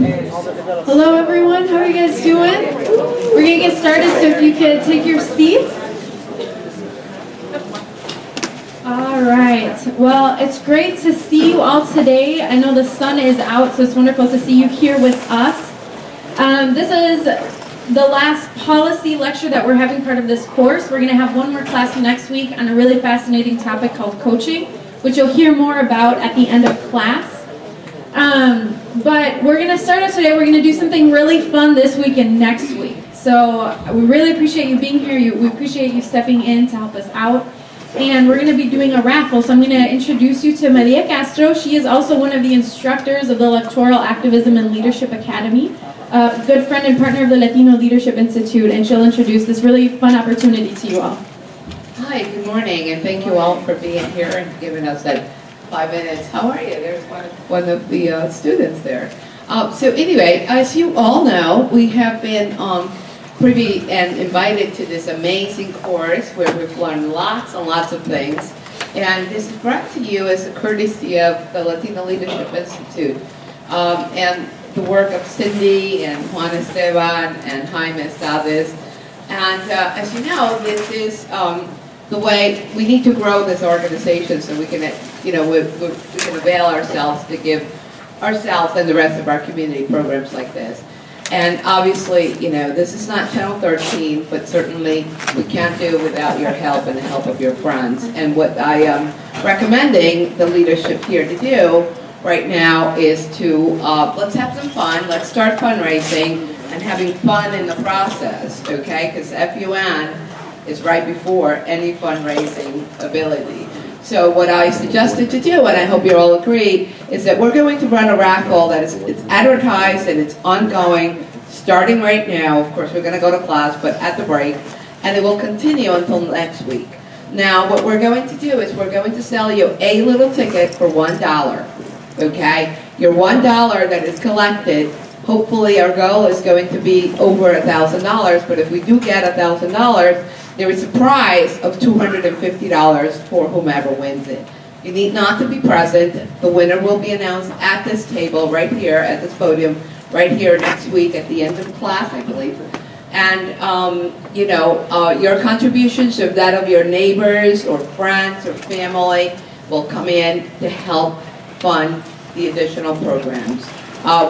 Hello everyone, how are you guys doing? We're going to get started, so if you could take your seats. Alright, well it's great to see you all today. I know the sun is out, so it's wonderful to see you here with us. This is the last policy lecture that we're having part of this course. We're going to have one more class next week on a really fascinating topic called coaching, which you'll hear more about at the end of class. But we're going to start out today. We're going to do something really fun this week and next week. So we really appreciate you being here. We appreciate you stepping in to help us out. And we're going to be doing a raffle. So I'm going to introduce you to Maria Castro. She is also one of the instructors of the Electoral Activism and Leadership Academy, a good friend and partner of the Latino Leadership Institute, and she'll introduce this really fun opportunity to you all. Hi, good morning, and thank you all for being here and giving us that 5 minutes. How are you? There's one of the students there. So anyway, as you all know, we have been privy and invited to this amazing course where we've learned lots and lots of things. And this is brought to you as a courtesy of the Latino Leadership Institute. And the work of Cindy and Juan Esteban and Jaime Estades. And as you know, this is the way we need to grow this organization so we can, we can avail ourselves to give ourselves and the rest of our community programs like this. And obviously, this is not Channel 13, but certainly we can't do it without your help and the help of your friends. And what I am recommending the leadership here to do right now is to, let's have some fun, let's start fundraising and having fun in the process, okay? Because FUN is right before any fundraising ability. So what I suggested to do, and I hope you all agree, is that we're going to run a raffle that is it's advertised and it's ongoing, starting right now. Of course, we're going to go to class, but at the break, and it will continue until next week. Now, what we're going to do is we're going to sell you a little ticket for $1, okay? Your $1 that is collected, hopefully our goal is going to be over $1,000, but if we do get $1,000, there is a prize of $250 for whomever wins it. You need not to be present. The winner will be announced at this table right here, at this podium, right here next week at the end of class, I believe. And, your contributions of that of your neighbors or friends or family will come in to help fund the additional programs.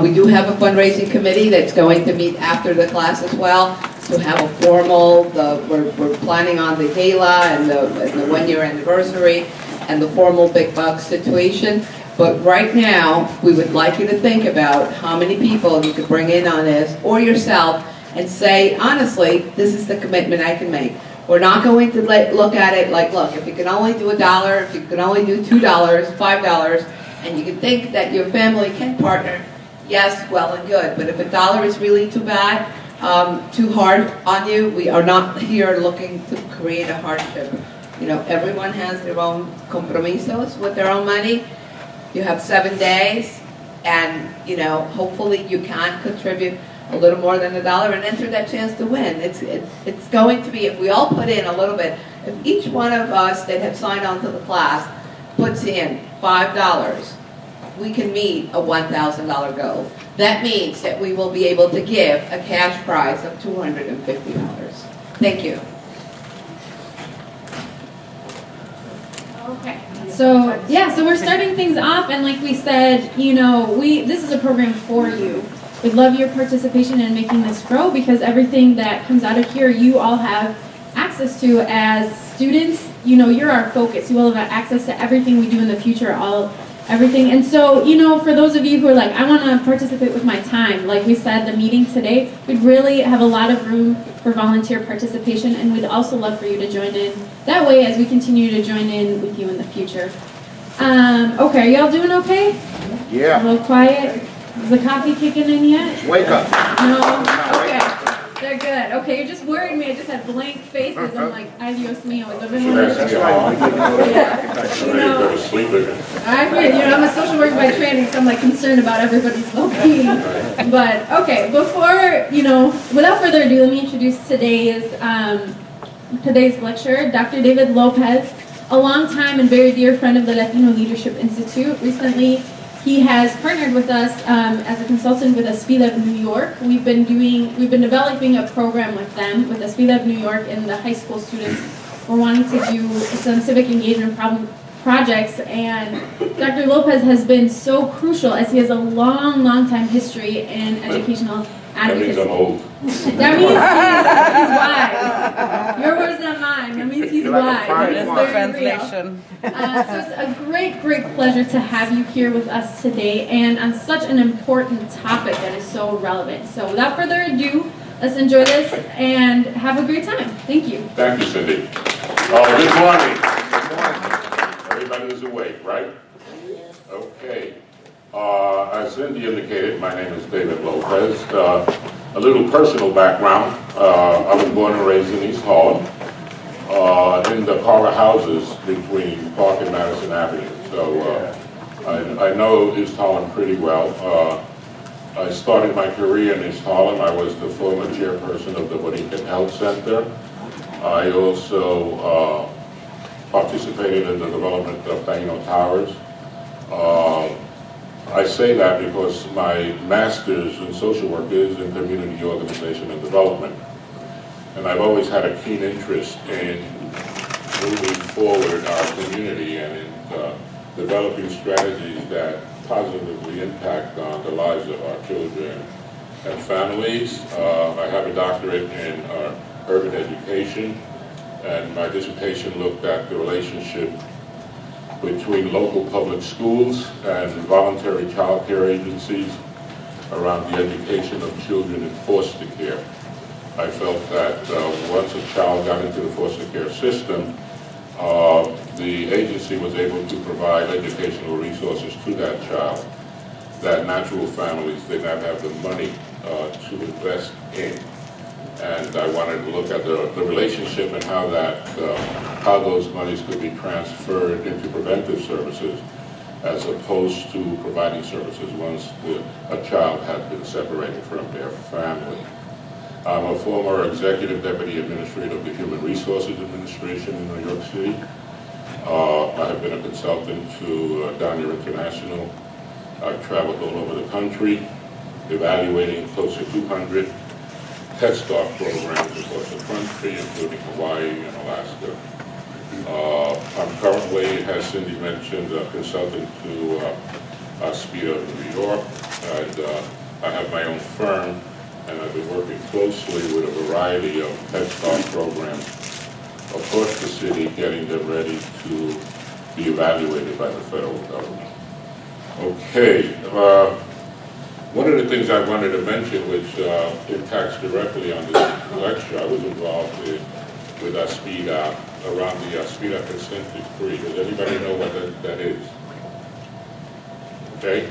We do have a fundraising committee that's going to meet after the class as well to have a formal, we're planning on the gala and the 1-year anniversary and the formal big bucks situation. But right now, we would like you to think about how many people you could bring in on this or yourself and say, honestly, this is the commitment I can make. We're not going to look at it like, look, if you can only do $1, if you can only do $2, $5, and you can think that your family can partner, yes, well and good. But if $1 is really too bad, too hard on you, we are not here looking to create a hardship. Everyone has their own compromisos with their own money. You have 7 days, and hopefully you can contribute a little more than $1 and enter that chance to win. It's going to be, if we all put in a little bit, if each one of us that have signed on to the class puts in $5, we can meet a $1,000 goal. That means that we will be able to give a cash prize of $250. Thank you. Okay. So we're starting things off, and like we said, this is a program for you. We'd love your participation in making this grow, because everything that comes out of here, you all have access to as students. You're our focus. You will have access to everything we do in the future, everything. And so, for those of you who are like, I want to participate with my time, like we said, the meeting today, we'd really have a lot of room for volunteer participation, and we'd also love for you to join in that way as we continue to join in with you in the future. Okay, are y'all doing okay? Yeah. A little quiet? Is the coffee kicking in yet? Wake up. No? Okay. They're good. Okay, you just worried me. I just had blank faces. I'm like, adios mío. That's right. I agree. I'm a social worker by training, so I'm like concerned about everybody's well-being. But okay, before, without further ado, let me introduce today's lecturer, Dr. David Lopez, a longtime and very dear friend of the Latino Leadership Institute. Recently, He has partnered with us as a consultant with Aspida of New York. We've been developing a program with them, with Aspida of New York, and the high school students. We're wanting to do some civic engagement projects, and Dr. Lopez has been so crucial as he has a long time history in educational advocacy. That means I'm old. That means he's wise. Your words, not mine. That means he's wise. That's the translation. So it's a great pleasure to have you here with us today, and on such an important topic that is so relevant. So without further ado, let's enjoy this and have a great time. Thank you. Thank you, Cindy. Good morning. Everybody is awake, right? Okay. As Cindy indicated, my name is David Lopez. A little personal background. I was born and raised in East Harlem, in the corner houses between Park and Madison Avenue. So I know East Harlem pretty well. I started my career in East Harlem. I was the former chairperson of the Borinquen Health Center. I also participated in the development of Taino Towers. I say that because my master's in social work is in community organization and development. And I've always had a keen interest in moving forward our community and in developing strategies that positively impact on the lives of our children and families. I have a doctorate in urban education, and my dissertation looked at the relationship between local public schools and voluntary child care agencies around the education of children in foster care. I felt that once a child got into the foster care system, the agency was able to provide educational resources to that child that natural families did not have the money to invest in. And I wanted to look at the relationship and how those monies could be transferred into preventive services as opposed to providing services once a child had been separated from their family. I'm a former executive deputy administrator of the Human Resources Administration in New York City. I have been a consultant to Daniel International. I've traveled all over the country, evaluating close to 200 Head Start programs across the country, including Hawaii and Alaska. I'm currently, as Cindy mentioned, a consultant to Aspida of New York, and I have my own firm, and I've been working closely with a variety of Head Start programs across the city, getting them ready to be evaluated by the federal government. Okay. One of the things I wanted to mention, which impacts directly on this lecture, I was involved with Aspida around the Aspida consent decree. Does anybody know what that is? Okay,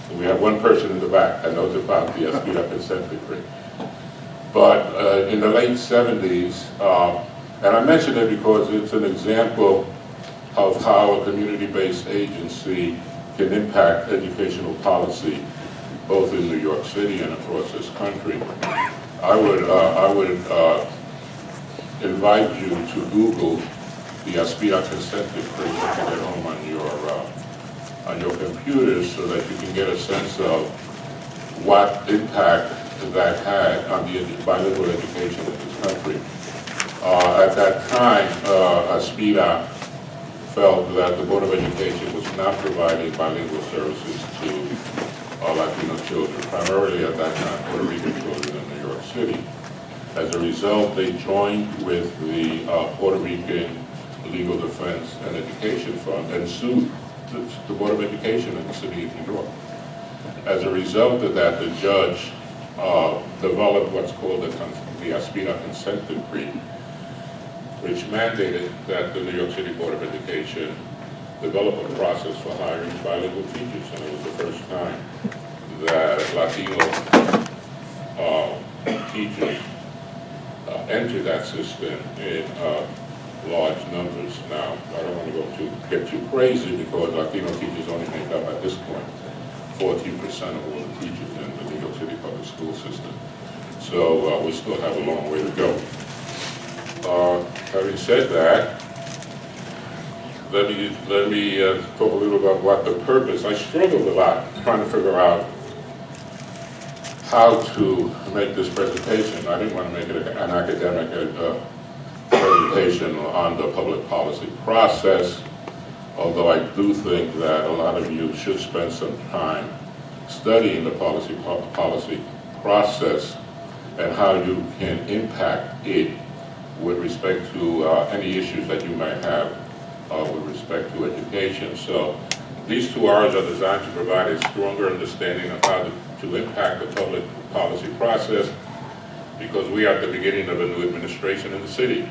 so we have one person in the back that knows about the Aspida consent decree. But in the late 70s, and I mention it because it's an example of how a community-based agency can impact educational policy both in New York City and across this country. I would invite you to Google the Aspida consent decree when you get home on your computers so that you can get a sense of what impact that had on the bilingual education in this country. At that time, Aspida felt that the Board of Education was not providing bilingual services to Latino children, primarily at that time Puerto Rican children in New York City. As a result, they joined with the Puerto Rican Legal Defense and Education Fund and sued the Board of Education in the city of New York. As a result of that, the judge developed what's called the Aspida consent decree, which mandated that the New York City Board of Education develop a process for hiring bilingual teachers, and it was the first time that Latino teachers entered that system in large numbers. Now, I don't want to get too crazy because Latino teachers only make up at this point 14% of all the teachers in the New York City public school system. So we still have a long way to go. Having said that, let me talk a little about what the purpose. I struggled a lot trying to figure out how to make this presentation. I didn't want to make it an academic presentation on the public policy process, although I do think that a lot of you should spend some time studying the policy process and how you can impact it with respect to any issues that you might have with respect to education. So these 2 hours are designed to provide a stronger understanding of how to impact the public policy process, because we are at the beginning of a new administration in the city.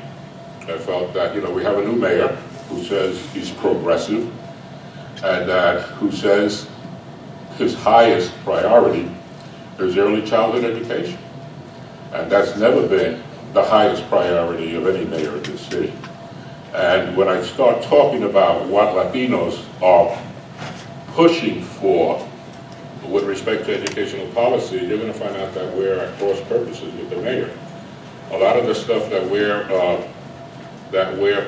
I felt that, we have a new mayor who says he's progressive, and who says his highest priority is early childhood education. And that's never been the highest priority of any mayor in this city. And when I start talking about what Latinos are pushing for with respect to educational policy, you're going to find out that we're at cross purposes with the mayor. A lot of the stuff that we're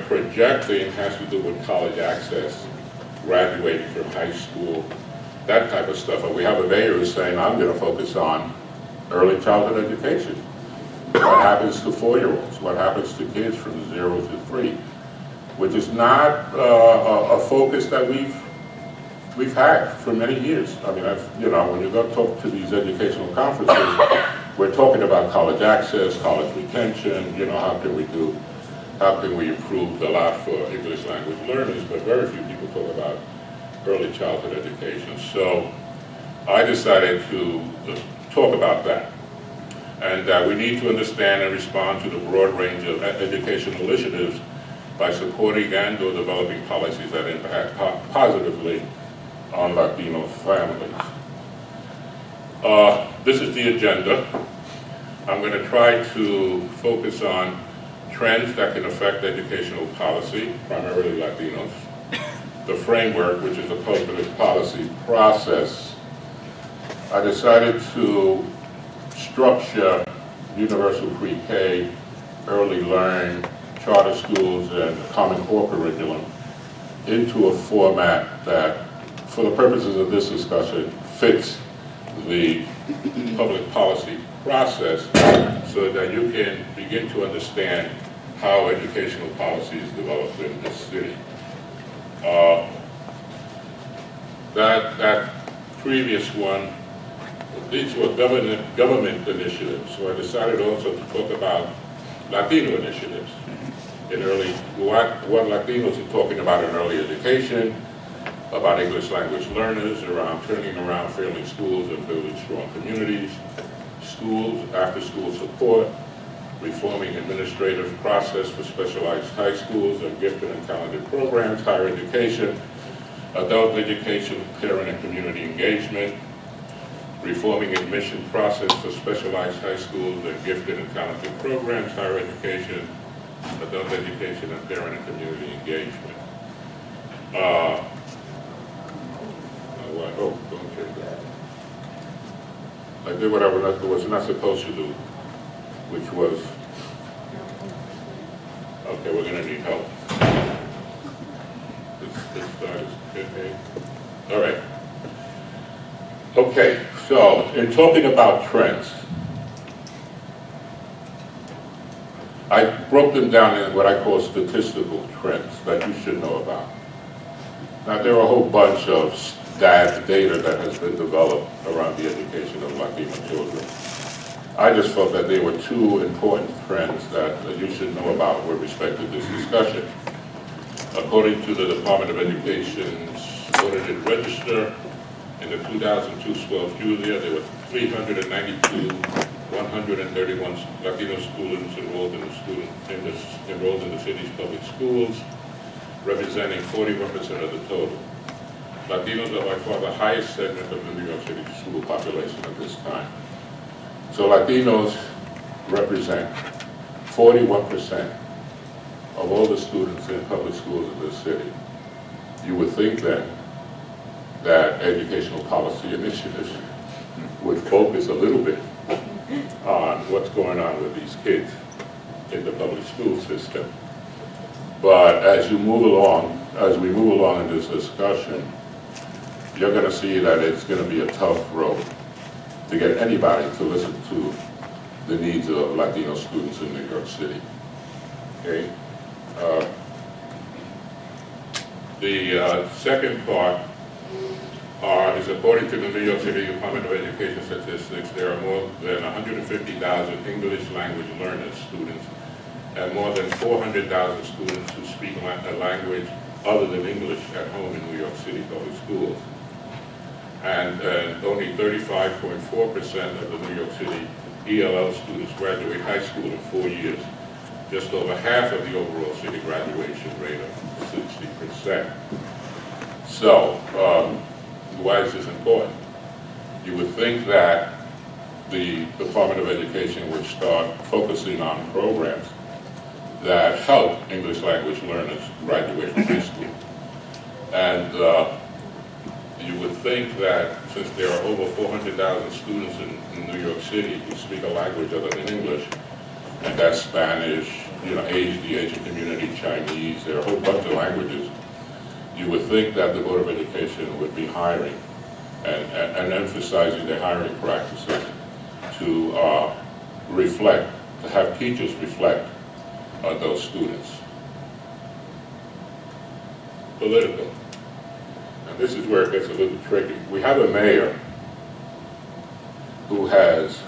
projecting has to do with college access, graduating from high school, that type of stuff. And we have a mayor who's saying, I'm going to focus on early childhood education. What happens to 4-year-olds? What happens to kids from 0 to 3? Which is not a focus that we've had for many years. I mean, when you go talk to these educational conferences, we're talking about college access, college retention, how can we improve a lot for English language learners, but very few people talk about early childhood education. So I decided to talk about that. And we need to understand and respond to the broad range of educational initiatives by supporting and or developing policies that impact positively on Latino families. This is the agenda. I'm going to try to focus on trends that can affect educational policy, primarily Latinos, the framework, which is the public policy process. I decided to structure universal pre-K, early learn, charter schools, and Common Core curriculum into a format that, for the purposes of this discussion, fits the public policy process so that you can begin to understand how educational policy is developed in this city. That previous one, these were government initiatives, so I decided also to talk about Latino initiatives in what Latinos are talking about in early education, about English language learners, around turning around failing schools and building strong communities, schools, after-school support, reforming administrative process for specialized high schools and gifted and talented programs, higher education, adult education, parent and community engagement, reforming admission process for specialized high schools and gifted and talented programs, higher education, adult education, and parent and community engagement. Don't change that. I did what I was not supposed to do, which was, okay, we're going to need help. This start is okay. All right. Okay, so in talking about trends, I broke them down in what I call statistical trends that you should know about. Now, there are a whole bunch of data that has been developed around the education of Latino children. I just felt that there were 2 important trends that you should know about with respect to this discussion. According to the Department of Education's audited register, in the 2002-12 school year, there were 392, 131 Latino students enrolled in the city's public schools, representing 41% of the total. Latinos are by far the highest segment of the New York City school population at this time. So Latinos represent 41% of all the students in public schools in this city. You would think then that educational policy initiatives would focus a little bit on what's going on with these kids in the public school system. But as you move along as we move along in this discussion, you're going to see that it's going to be a tough road to get anybody to listen to the needs of Latino students in New York City. Okay? The second part is according to the New York City Department of Education statistics, there are more than 150,000 English language learners, students, and more than 400,000 students who speak a language other than English at home in New York City public schools. And only 35.4% of the New York City ELL students graduate high school in 4 years, just over half of the overall city graduation rate of 60%. So, why is this important? You would think that the Department of Education would start focusing on programs that help English language learners graduate from high school. And you would think that since there are over 400,000 students in New York City who speak a language other than English, and that's Spanish, the Asian community, Chinese, there are a whole bunch of languages, you would think that the Board of Education would be hiring and emphasizing their hiring practices to reflect, to have teachers reflect on those students. Political. And this is where it gets a little tricky. We have a mayor who has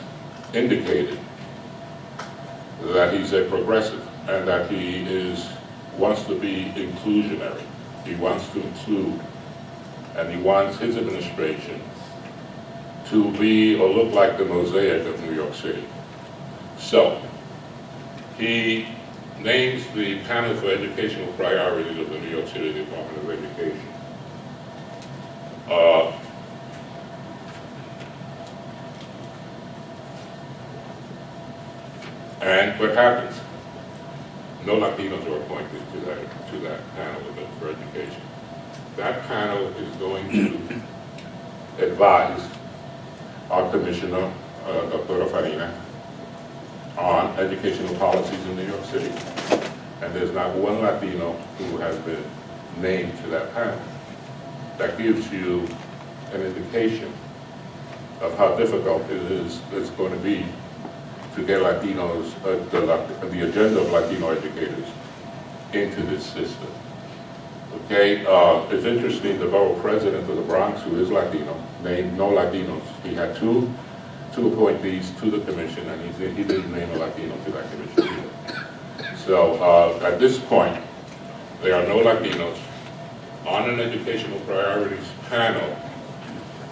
indicated that he's a progressive and that he wants to be inclusionary. He wants to include, and he wants his administration to be or look like the mosaic of New York City. So, he names the panel for educational priorities of the New York City Department of Education. And what happens? No Latinos are appointed to that panel for education. That panel is going to advise our commissioner, Dr. Farina, on educational policies in New York City. And there's not one Latino who has been named to that panel. That gives you an indication of how difficult it's going to be to get Latinos, the agenda of Latino educators into this system. Okay, it's interesting, the borough president of the Bronx, who is Latino, named no Latinos. He had two appointees to the commission, and he didn't name a Latino to that commission either. So at this point, there are no Latinos on an educational priorities panel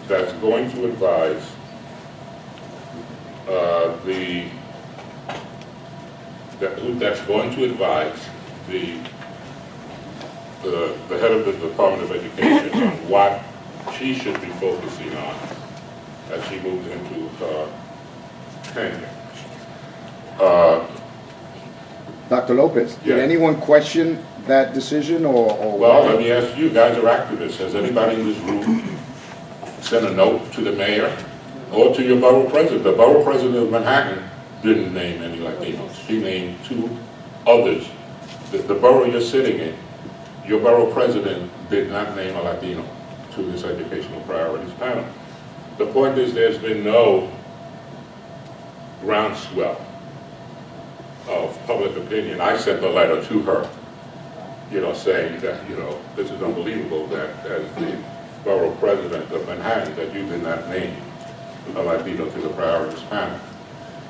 that's going to advise the head of the Department of Education on what she should be focusing on as she moves into her tenure. Dr. Lopez, did Yeah. anyone question that decision or Well, why? let me ask you, guys are activists. Has anybody in this room sent a note to the mayor or to your borough president? The borough president of Manhattan didn't name any Latinos. She named two others. The borough you're sitting in, your borough president did not name a Latino to this educational priorities panel. The point is there's been no groundswell of public opinion. I sent a letter to her, saying that, this is unbelievable that as the borough president of Manhattan, that you did not name a Latino to the priorities panel.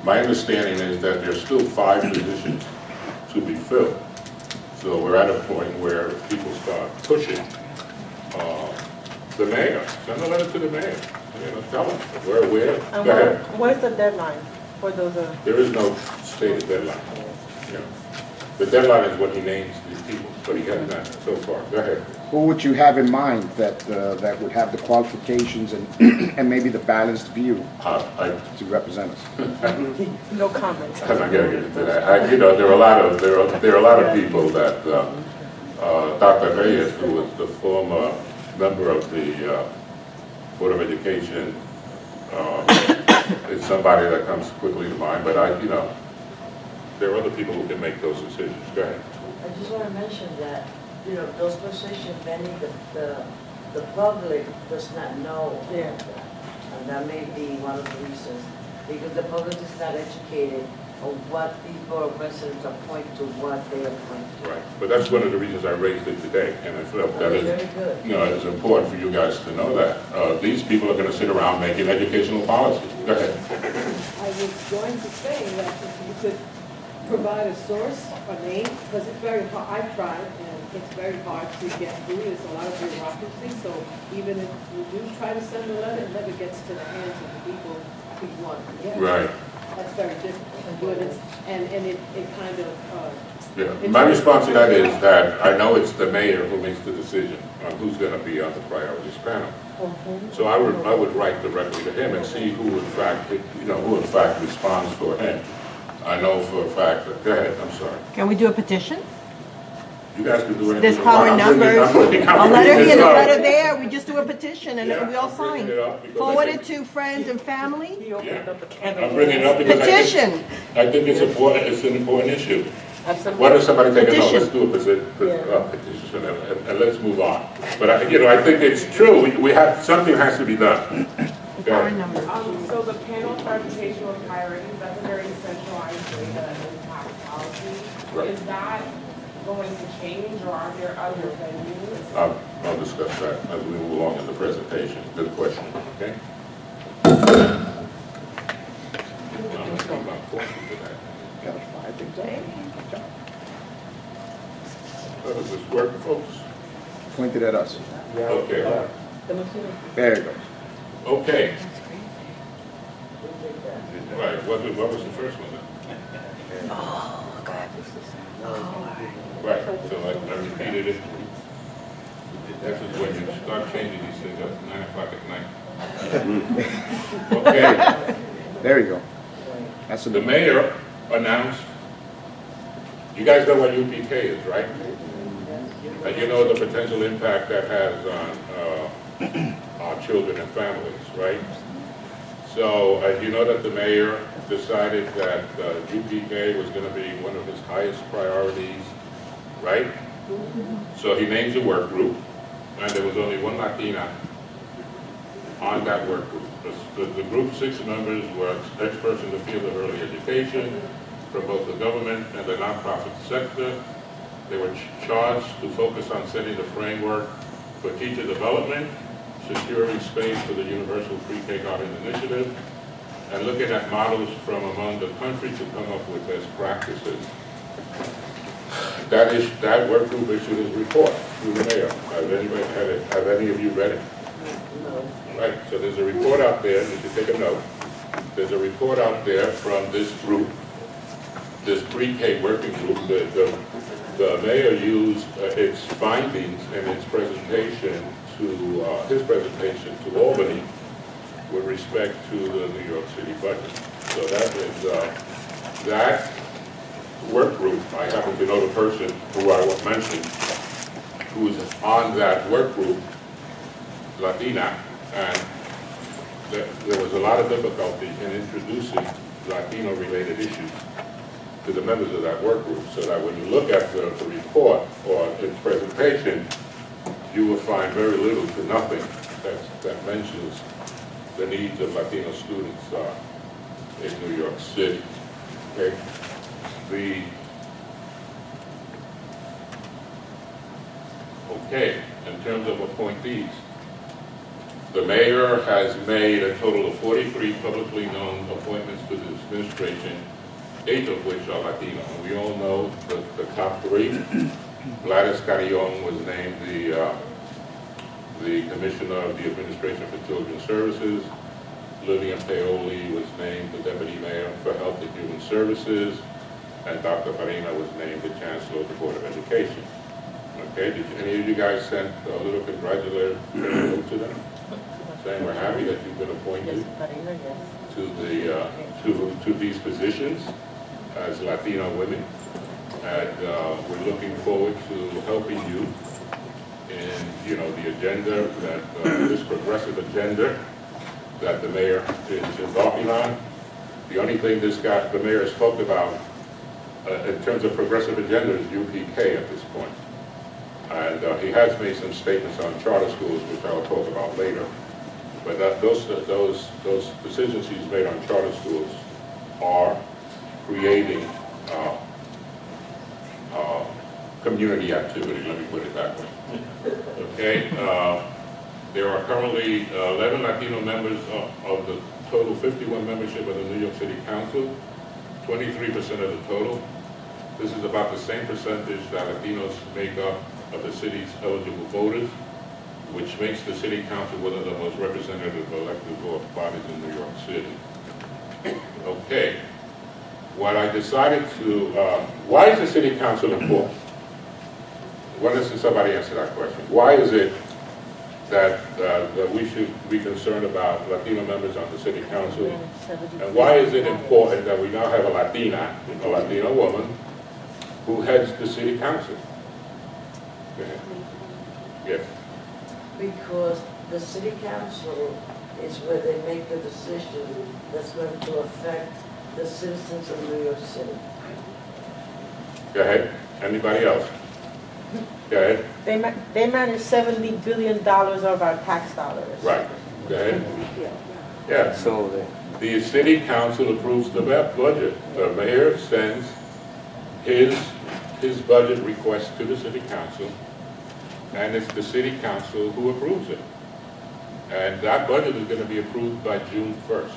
My understanding is that there's still 5 positions to be filled. So we're at a point where if people start pushing the mayor, send a letter to the mayor. Tell them where. And Go ahead. what's the deadline for those? There is no stated deadline. The deadline is what he names these people, but he hasn't done it so far. Go ahead. Who would you have in mind that would have the qualifications and and maybe the balanced view to represent us? No comment. I'm not going to get into that. There are a lot of people that Dr. Reyes, who was the former member of the Board of Education, is somebody that comes quickly to mind. But there are other people who can make those decisions. Go ahead. I just want to mention that you know, those positions, many, the public does not know Yeah. about that. And that may be one of the reasons, because the public is not educated on what people or residents appoint to what they appoint to. Right, but that's one of the reasons I raised it today, and I felt that Very is, good. you know, it's important for you guys to know that. These people are gonna sit around making educational policy. Go ahead. I was going to say that if you could provide a source, a name, because it's very hard, I've tried, and it's very hard to get through, there's a lot of bureaucracy, so even if you do try to send a letter, it never gets to the hands of the people who you want to get. Right, That's very difficult to do it, and it kind of, yeah. My response to that is that I know it's the mayor who makes the decision on who's gonna be on the priorities panel. So I would write directly to him and see who in fact, who in fact responds for him. I know for a fact that, go ahead, I'm sorry. Can we do a petition? You guys can do anything. There's you power want. numbers, I'm bringing a letter this here, a up. letter there, we just do a petition and Yeah, we all I'm bringing sign. it up because I Forward think- it to friends and family. He opened Yeah. up a can of I'm bringing it up because Petition. I think it's important, it's an important issue. Absolutely. Why does somebody take a note? Petition. Let's do a petition and let's move on. But I think it's true, we have, something has to be done. Go Power ahead. numbers. So the panel clarification of priorities, that's a very centralized way to impact policy. Right. Is that going to change, or are there other venues? I'll discuss that as we move along in the presentation. Good question, okay? I'm not going to that. That was fine, I think so. How does this work, folks? Pointed at us. Okay. There it goes. Okay. Who did that? Right, what was the first one then? Right, so I repeated it. This is when you start changing these things at 9 o'clock at night. Okay, There you go. That's so the mayor announced, you guys know what UPK is, right? And you know the potential impact that has on our children and families, right? So as you know that the mayor decided that UPK was going to be one of his highest priorities, right? So he names a work group, and there was only one Latina on that work group. The group's 6 members were experts in the field of early education from both the government and the nonprofit sector. They were charged to focus on setting the framework for teacher development, securing space for the Universal Pre-K Garden Initiative, and looking at models from among the country to come up with best practices. That work group issued his report to the mayor. Have any of you read it? No. Right, so there's a report out there, you should take a note. There's a report out there from this group, this pre-K working group. The mayor used its findings and its presentation his presentation to Albany with respect to the New York City budget. So that is, that work group, I happen to know the person who I mentioned, who is on that work group, Latina, and there was a lot of difficulty in introducing Latino-related issues to the members of that work group, so that when you look at the report or its presentation, you will find very little to nothing that mentions the needs of Latino students in New York City. Okay? In terms of appointees, the mayor has made a total of 43 publicly known appointments to this administration, 8 of which are Latino. And we all know the top 3. Gladys Carrion was named the Commissioner of the Administration for Children's Services. Lillian Paoli was named the Deputy Mayor for Health and Human Services. And Dr. Farina was named the Chancellor of the Board of Education. Okay, did any of you guys send a little congratulatory note to them? Saying we're happy that you've been appointed to these positions as Latino women. And we're looking forward to helping you in, the agenda this progressive agenda that the mayor is embarking on. The only thing the mayor has talked about in terms of progressive agenda is UPK at this point. And he has made some statements on charter schools, which I'll talk about later. But those decisions he's made on charter schools are creating community activity, let me put it that way. Okay, there are currently 11 Latino members of the total 51 membership of the New York City Council, 23% of the total. This is about the same percentage that Latinos make up of the city's eligible voters, which makes the City Council one of the most representative elected bodies in New York City. Okay, what I decided to, why is the City Council important? Why doesn't somebody answer that question? Why is it that we should be concerned about Latino members on the City Council? And why is it important that we now have a Latino woman, who heads the City Council? Go ahead. Yes. Because the city council is where they make the decision that's going to affect the citizens of New York City. Go ahead. Anybody else? Go ahead. They manage $70 billion of our tax dollars. Right. Go ahead. Yeah. So the City Council approves the budget. The mayor sends his budget request to the City Council, and it's the City Council who approves it. And that budget is going to be approved by June 1st.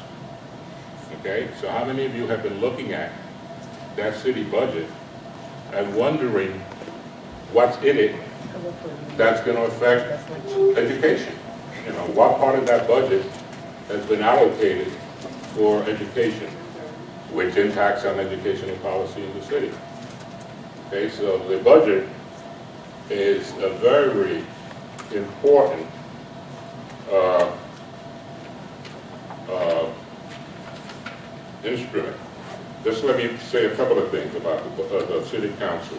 Okay? So how many of you have been looking at that city budget and wondering what's in it that's going to affect education? You know, what part of that budget has been allocated for education, which impacts on educational policy in the city? Okay, so the budget is a very important instrument. Just let me say a couple of things about the City Council.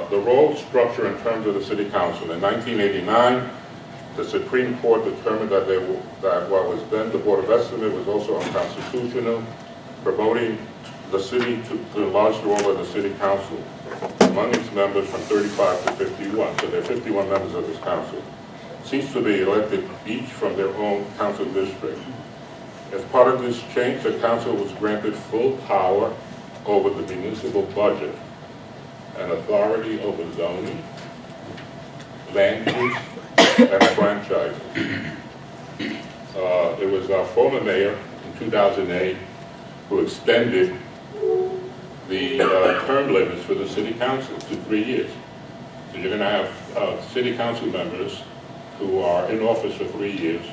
The role structure in terms of the City Council. In 1989, the Supreme Court determined that what was then the Board of Estimate was also unconstitutional, promoting the city to enlarge the role of the City Council among its members from 35 to 51. So there are 51 members of this council. Seats to be elected each from their own council district. As part of this change, the council was granted full power over the municipal budget and authority over zoning, land use, and franchising. It was our former mayor in 2008 who extended the term limits for the City Council to 3 years. So you're going to have City Council members who are in office for 3 years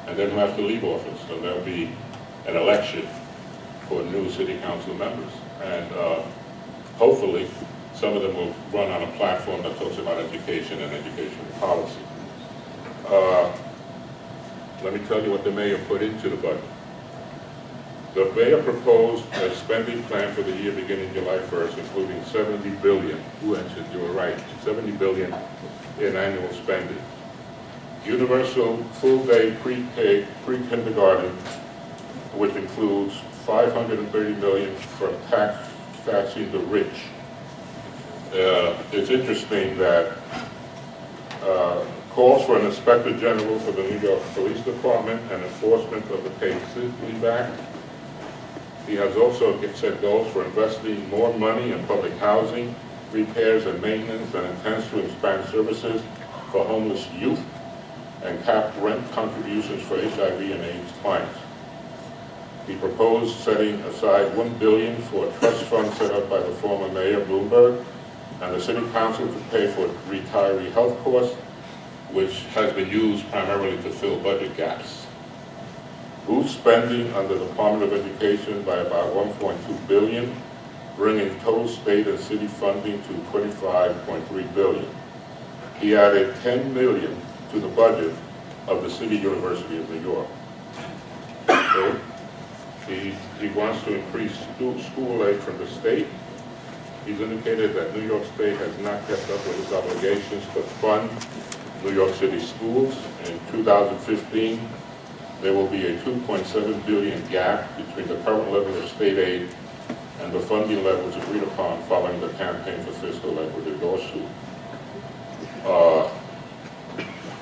and then who have to leave office. So there'll be an election for new City Council members. And hopefully some of them will run on a platform that talks about education and educational policy. Let me tell you what the mayor put into the budget. The mayor proposed a spending plan for the year beginning July 1st, including $70 billion. Who answered? You were right. $70 billion in annual spending. Universal full-day pre-K, pre-kindergarten, which includes $530 million for taxing the rich. It's interesting that calls for an inspector general for the New York Police Department and enforcement of the Paid Sick Leave Act. He has also set goals for investing more money in public housing, repairs and maintenance, and intends to expand services for homeless youth and cap rent contributions for HIV and AIDS clients. He proposed setting aside $1 billion for a trust fund set up by the former mayor, Bloomberg, and the City Council to pay for retiree health costs, which has been used primarily to fill budget gaps. Boost spending under the Department of Education by about $1.2 billion, bringing total state and city funding to $25.3 billion. He added $10 million to the budget of the City University of New York. Okay. He wants to increase school aid from the state. He's indicated that New York State has not kept up with its obligations to fund New York City schools. In 2015, there will be a $2.7 billion gap between the current level of state aid and the funding levels agreed upon following the Campaign for Fiscal Equity lawsuit.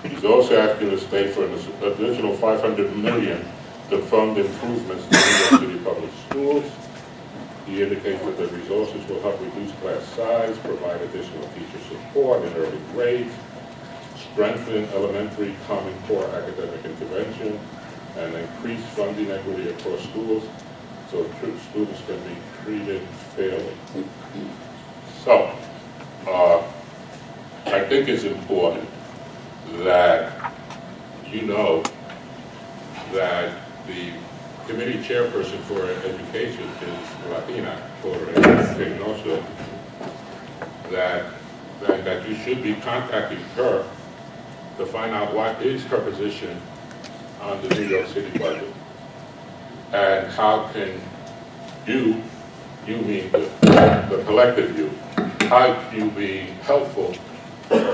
He's also asking the state for an additional $500 million to fund improvements to New York City public schools. He indicates that the resources will help reduce class size, provide additional teacher support in early grades, strengthen elementary Common Core academic intervention, and increase funding equity across schools so students can be treated fairly. So, I think it's important that you know that the committee chairperson for education is Latina, and also that you should be contacting her to find out what is her position on the New York City budget, and how can you mean the collective you, how can you be helpful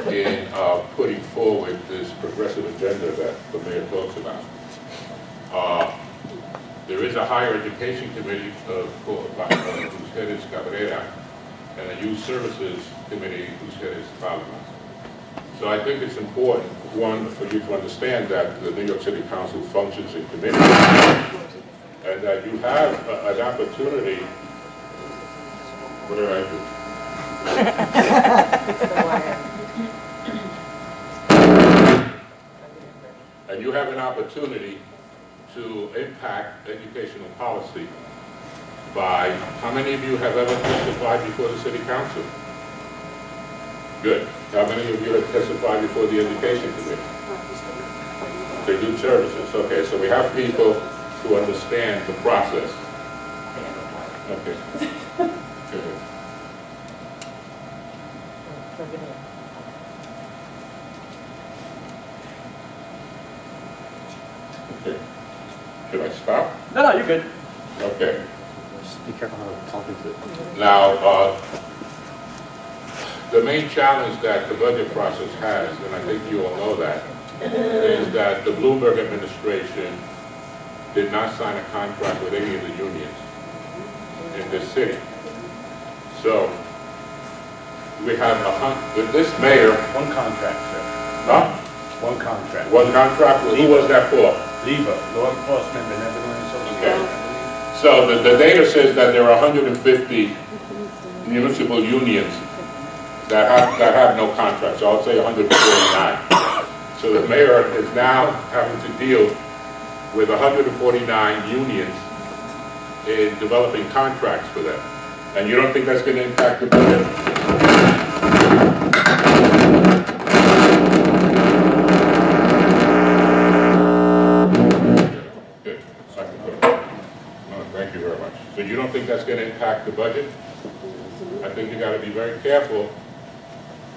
in putting forward this progressive agenda that the mayor talks about. There is a higher education committee whose head is Cabrera, and a youth services committee whose head is Palma. So I think it's important, one, for you to understand that the New York City Council functions in committees, and that you have an opportunity. What did I do? And you have an opportunity to impact educational policy by, how many of you have ever testified before the City Council? Good. How many of you have testified before the Education Committee? The Youth Services. Okay, so we have people who understand the process. Okay. Good. Okay. Should I stop? No, you're good. Okay. Just be careful how talking to it. Now, the main challenge that the budget process has, and I think you all know that, is that the Bloomberg administration did not sign a contract with any of the unions in this city. So, we have with this mayor. One contract, sir. Huh? One contract. One contract? Who was that for? LEVA, Law Enforcement Benevolent Association. Okay. So the data says that there are 150 municipal unions that have no contracts. So I'll say 149. So the mayor is now having to deal with 149 unions in developing contracts for them. And you don't think that's going to impact the budget? Thank you very much. So you don't think that's going to impact the budget? I think you got to be very careful,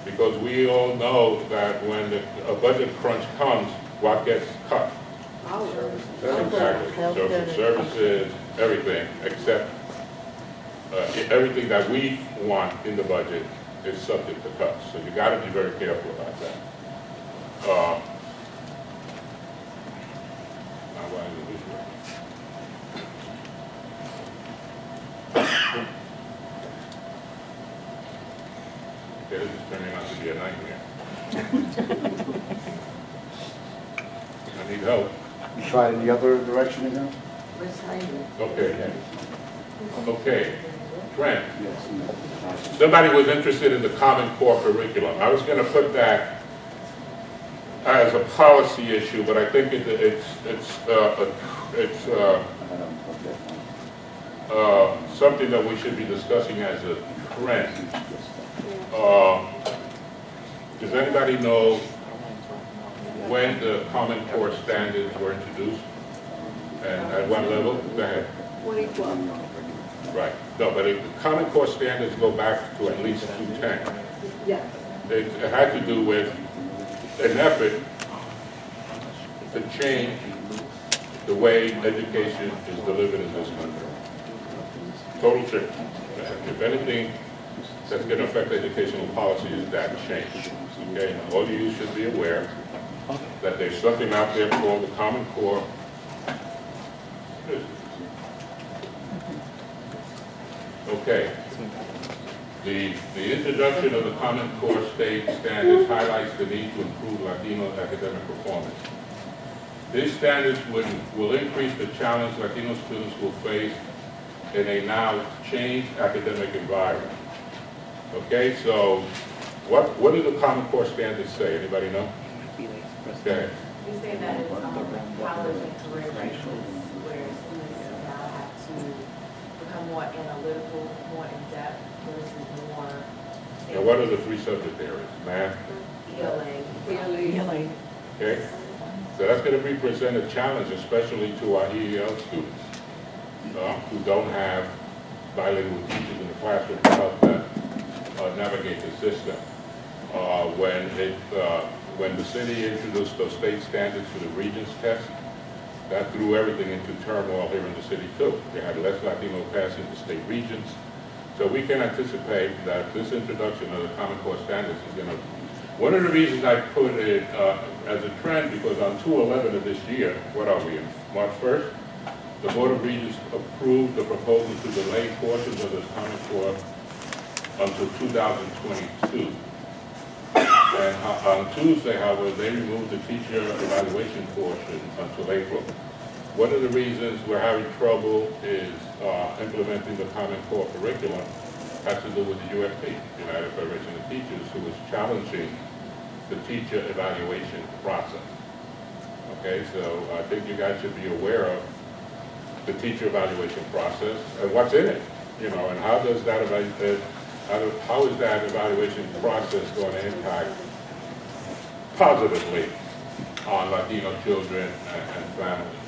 because we all know that when a budget crunch comes, what gets cut? Exactly. Social services, everything, except everything that we want in the budget is subject to cuts. So you got to be very careful about that. Okay, this is turning out to be a nightmare. I need help. You try in the other direction again? Okay. Okay. Trent. Somebody was interested in the Common Core curriculum. I was going to put that as a policy issue, but I think it's something that we should be discussing as a trend. Does anybody know when the Common Core standards were introduced and at what level? Go ahead. 2012. Right. No, but the Common Core standards go back to at least 2010. Yes. It had to do with an effort to change the way education is delivered in this country. Total change. If anything that's going to affect educational policy is that change. Okay? And all of you should be aware that there's something out there called the Common Core. Okay. The introduction of the Common Core state standards highlights the need to improve Latino academic performance. These standards will increase the challenge Latino students will face in a now changed academic environment. Okay, so what do the Common Core standards say? Anybody know? Okay. We say that it's college and career readiness, where students now have to become more analytical, more in-depth, versus more. Now, what are the three subject areas? Math? ELA. Okay. So that's going to represent a challenge, especially to our EEL students who don't have bilingual teachers in the classroom to help them navigate the system. When the city introduced those state standards for the Regents test, that threw everything into turmoil here in the city too. They had less Latino passing the state regents. So we can anticipate that this introduction of the Common Core standards is going to. One of the reasons I put it as a trend, because on 2/11 of this year, what are we in, March 1st? The Board of Regents approved the proposal to delay portions of this Common Core until 2022. And on Tuesday, however, they removed the teacher evaluation portion until April. One of the reasons we're having trouble is implementing the Common Core curriculum has to do with the UFT, United Federation of Teachers, who is challenging the teacher evaluation process. Okay, so I think you guys should be aware of the teacher evaluation process and what's in it, and how does that how is that evaluation process going to impact positively on Latino children and families?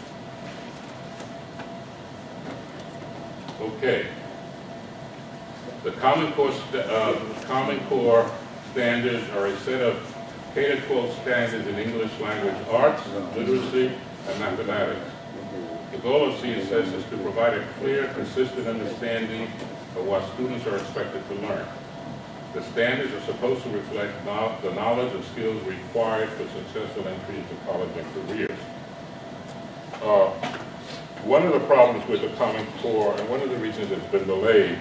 Okay. The Common Core standards are a set of K-12 standards in English language arts, literacy, and mathematics. The goal of CSS is to provide a clear, consistent understanding of what students are expected to learn. The standards are supposed to reflect the knowledge and skills required for successful entry into college and careers. One of the problems with the Common Core, and one of the reasons it's been delayed,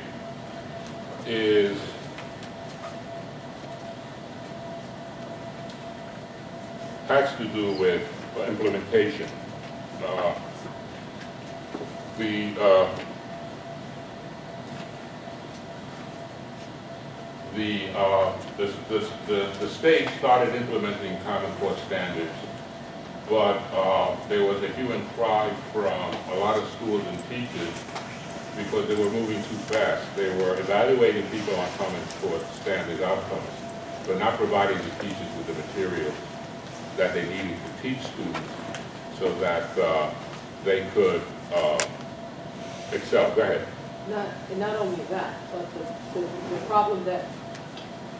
has to do with implementation. The state started implementing Common Core standards, but there was a hue and cry from a lot of schools and teachers because they were moving too fast. They were evaluating people on Common Core standard outcomes, but not providing the teachers with the materials that they needed to teach students so that they could excel. Go ahead. Not only that, but the problem that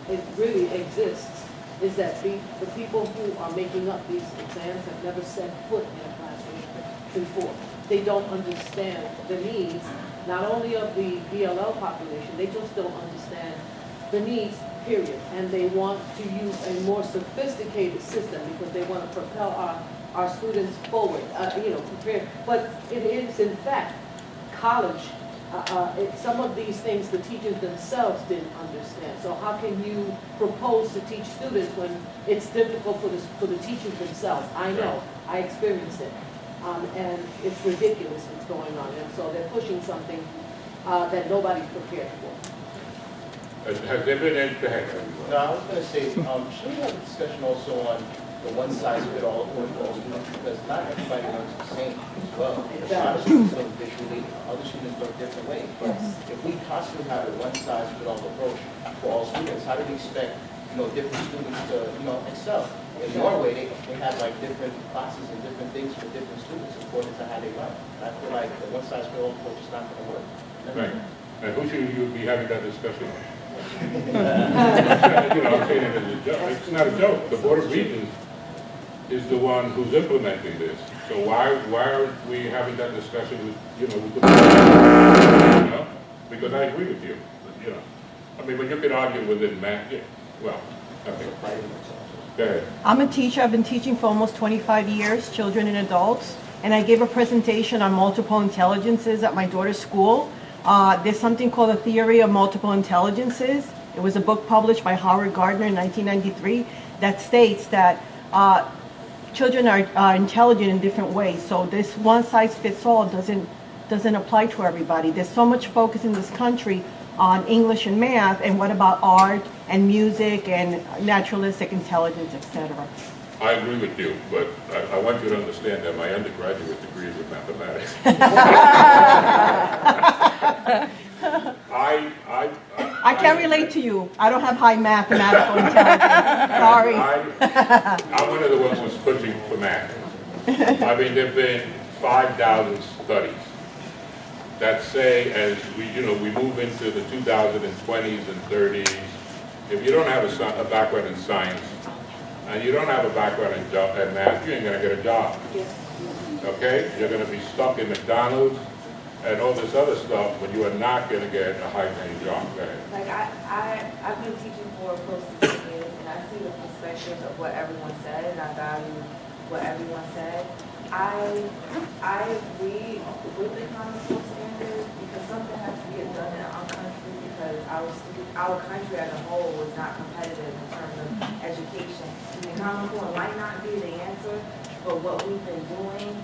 it really exists is that the people who are making up these exams have never set foot in a classroom before. They don't understand the needs, not only of the BLL population, they just don't understand the needs, period. And they want to use a more sophisticated system because they want to propel our students forward, prepare. But it is, in fact, college. Some of these things the teachers themselves didn't understand. So how can you propose to teach students when it's difficult for the teachers themselves? I know, I experienced it. And it's ridiculous what's going on. And so they're pushing something that nobody's prepared for. Has there been any? Go ahead. No, I was going to say, should we have a discussion also on the one-size-fits-all approach for all students? Because not everybody learns the same as well. A lot of students learn visually, other students learn different ways. But if we constantly have a one-size-fits-all approach for all students, how do we expect different students to excel? In Norway, they have like different classes and different things for different students according to how they learn. I feel like the one-size-fits-all approach is not going to work. Right. And who should you be having that discussion with? I'm saying it as a joke. It's not a joke. The Board of Regents is the one who's implementing this. So why aren't we having that discussion with the board? Because I agree with you. But you could argue within math. Yeah. Well, okay. Go ahead. I'm a teacher. I've been teaching for almost 25 years, children and adults, and I gave a presentation on multiple intelligences at my daughter's school. There's something called the theory of multiple intelligences. It was a book published by Howard Gardner in 1993 that states that children are intelligent in different ways. So this one-size-fits-all doesn't apply to everybody. There's so much focus in this country on English and math, and what about art and music and naturalistic intelligence, etc. I agree with you, but I want you to understand that my undergraduate degree is in mathematics. I can't relate to you. I don't have high mathematical intelligence. Sorry. I'm one of the ones who's pushing for math. I mean, there have been 5,000 studies that say, as we move into the 2020s and 30s, if you don't have a background in science and you don't have a background in math, you ain't gonna get a job. Okay? You're gonna be stuck in McDonald's and all this other stuff, but you are not gonna get a high-paying job. Go ahead. Like I've been teaching for close to 10 years, and I see the perspective of what everyone said, and I value what everyone said. I agree with the Common Core standard because something has to get done in our country because our country as a whole was not competitive in terms of education. And the Common Core might not be the answer, but what we've been doing